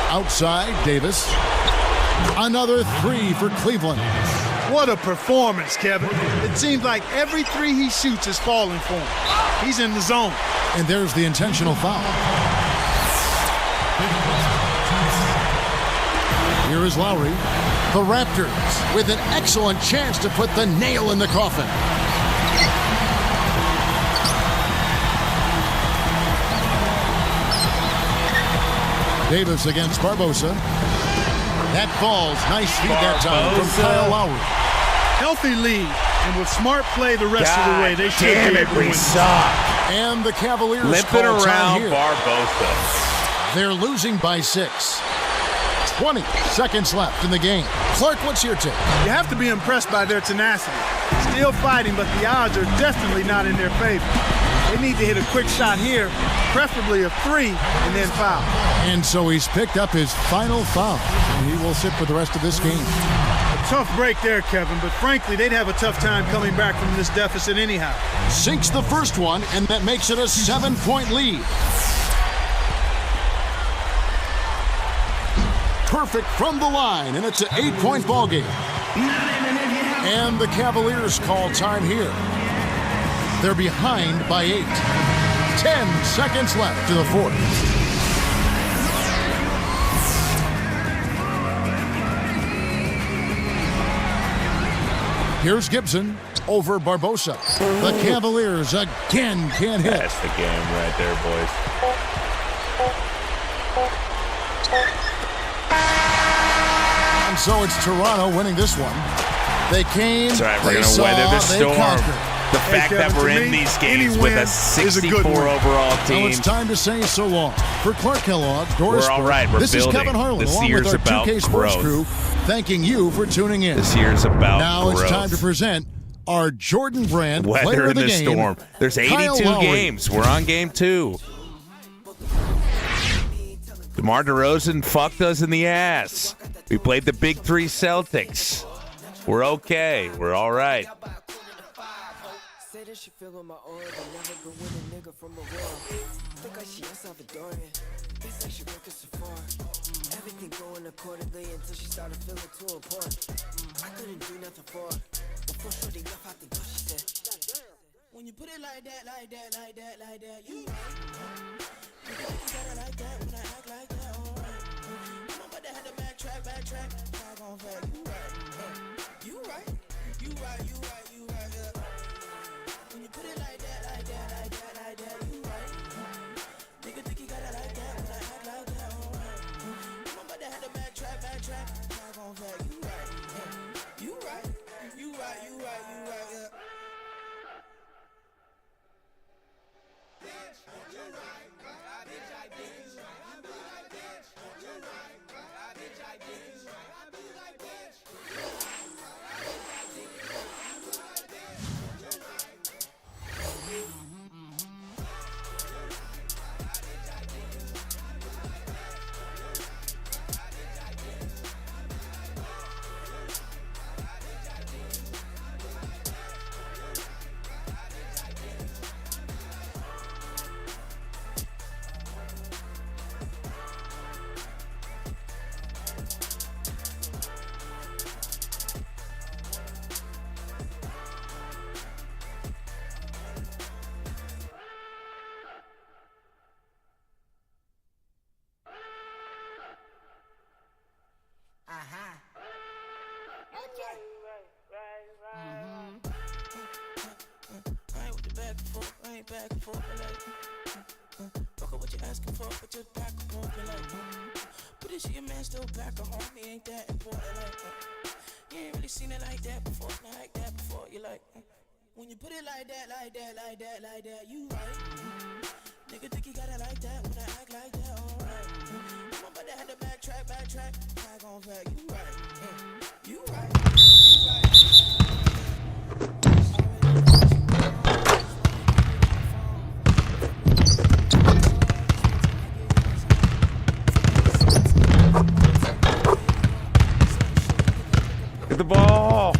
Outside, Davis. Another 3 for Cleveland.
What a performance, Kevin. It seems like every 3 he shoots is falling for him. He's in the zone.
And there's the intentional foul. Here is Lowry. The Raptors with an excellent chance to put the nail in the coffin. Davis against Barbosa. That falls. Nice feed that time from Kyle Lowry.
Healthy lead, and with smart play the rest of the way, they should
damn
be
it,
able to
we
win.
suck.
And the Cavaliers
limping
call time
around
here.
Barbosa.
They're losing by 6. 20 seconds left in the game. Clark, what's your take?
You have to be impressed by their tenacity. Still fighting, but the odds are definitely not in their favor. They need to hit a quick shot here, preferably a 3, and then foul.
And so he's picked up his final foul, and he will sit for the rest of this game.
A tough break there, Kevin, but frankly, they'd have a tough time coming back from this deficit anyhow.
Sinks the first one, and that makes it a 7-point lead. Perfect from the line, and it's an 8-point ball game. And the Cavaliers call time here. They're behind by 8. 10 seconds left to the fourth. Here's Gibson over Barbosa. The Cavaliers again can't hit.
That's the game right there, boys.
And so it's Toronto winning this one. They came,
That's right, we're
they
going to
saw,
weather the
they
storm.
conquered.
The fact
Kevin,
that we're
to
in
me,
these
any
games with
win
a
is a
64
good win.
overall
Now
team.
it's time to say so long. For Clark Kellogg, Doris
We're all
Burke,
right, we're
this
building.
is Kevin Harlan,
This
along with
year's
our
about
2K Sports
growth.
crew, thanking you for tuning in.
This year's about
Now
growth.
it's time to present our Jordan Brand Player
Weather
of
in
the
the
Game.
storm. There's
Kyle
82
Lowry.
games. We're on game 2. DeMar DeRozan fucked us in the ass. We played the Big 3 Celtics. We're okay. We're all right.
She feel on my aura, but never been with a nigga from a war. Think like she is Salvadorian. It's like she working so far. Everything going accordingly until she started feeling too important. I couldn't do nothing for her. Before shorty left out the door, she said, when you put it like that, like that, like that, like that, you right. You got it like that when I act like that, alright. I'm about to have to backtrack, tag on back, you right. You right, you right, you right, you right, yeah. When you put it like that, like that, like that, like that, you right. Nigga think he got it like that when I act like that, alright. I'm about to have to backtrack, tag on back, you right. You right, you right, you right, you right, yeah. back and forth, like, fuck up what you asking for, but your back and forth, like, but is your man still back at home? He ain't that important, like, you ain't really seen it like that before, not like that before. You like, when you put it like that, you right. Nigga think you got it like that, when I act like that, alright. I'm about to have to backtrack, back on fact, you right, you right.
Get the ball.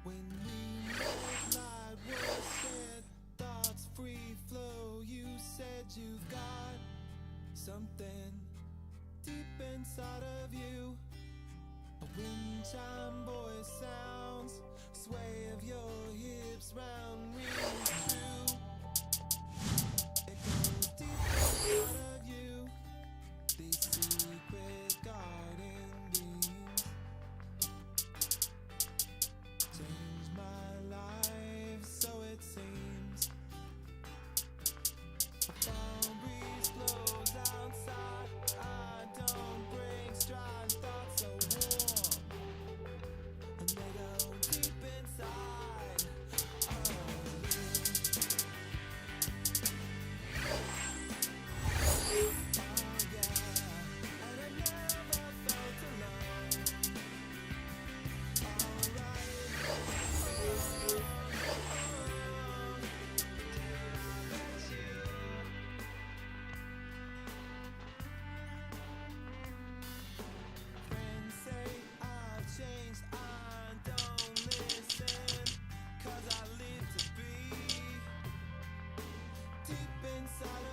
When we met, light was shed, thoughts free flow. You said you've got something deep inside of you. A wind chime voice sounds, sway of your hips round me true. It goes deep inside of you. These secret garden beams change my life, so it seems. A calm breeze blows outside. I don't break stride, thoughts so warm, and they go deep inside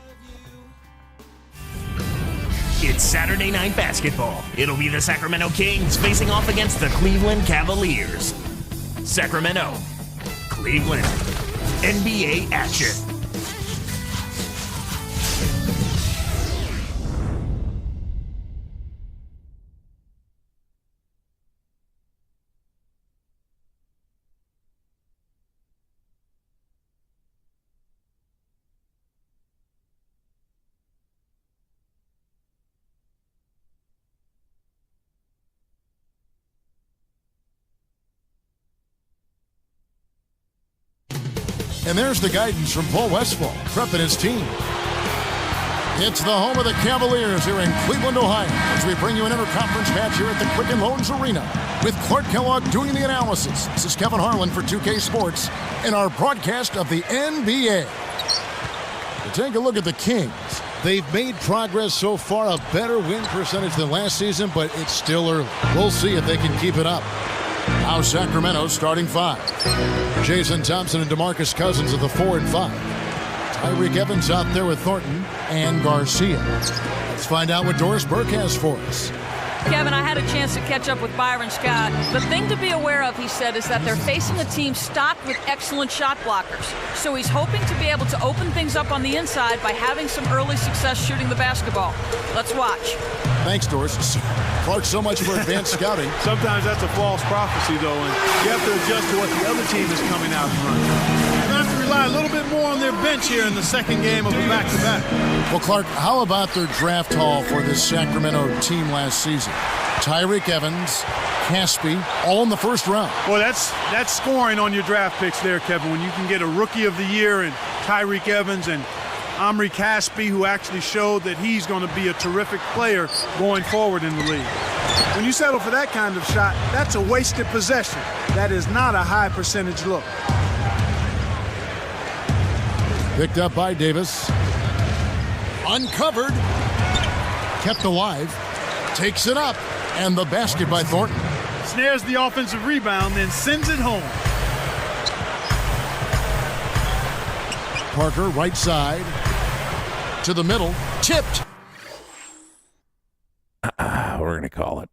of you.
It's Saturday Night Basketball. It'll be the Sacramento Kings facing off against the Cleveland Cavaliers. Sacramento, Cleveland, NBA action.
And there's the guidance from Paul Westphal prepping his team. It's the home of the Cavaliers here in Cleveland, Ohio, as we bring you an interconference match here at the Quicken Loans Arena. With Clark Kellogg doing the analysis, this is Kevin Harlan for 2K Sports in our broadcast of the NBA. To take a look at the Kings, they've made progress so far, a better win percentage than last season, but it's still early. We'll see if they can keep it up. Now Sacramento starting 5. Jason Thompson and DeMarcus Cousins at the 4 and 5. Tyreek Evans out there with Thornton and Garcia. Let's find out what Doris Burke has for us.
Kevin, I had a chance to catch up with Byron Scott. The thing to be aware of, he said, is that they're facing a team stocked with excellent shot blockers. So he's hoping to be able to open things up on the inside by having some early success shooting the basketball. Let's watch.
Thanks, Doris. Clark, so much for advanced scouting.
Sometimes that's a false prophecy, though, and you have to adjust to what the other team is coming out and running. You're going to have to rely a little bit more on their bench here in the second game of a back-to-back.
Well, Clark, how about their draft haul for this Sacramento team last season? Tyreek Evans, Caspi, all in the first round.
Well, that's scoring on your draft picks there, Kevin, when you can get a Rookie of the Year and Tyreek Evans and Omri Caspi, who actually showed that he's going to be a terrific player going forward in the league. When you settle for that kind of shot, that's a wasted possession. That is not a high percentage look.
Picked up by Davis. Uncovered. Kept alive. Takes it up. And the basket by Thornton.
Snares the offensive rebound, then sends it home.
Parker, right side. To the middle. Tipped.
We're going to call it.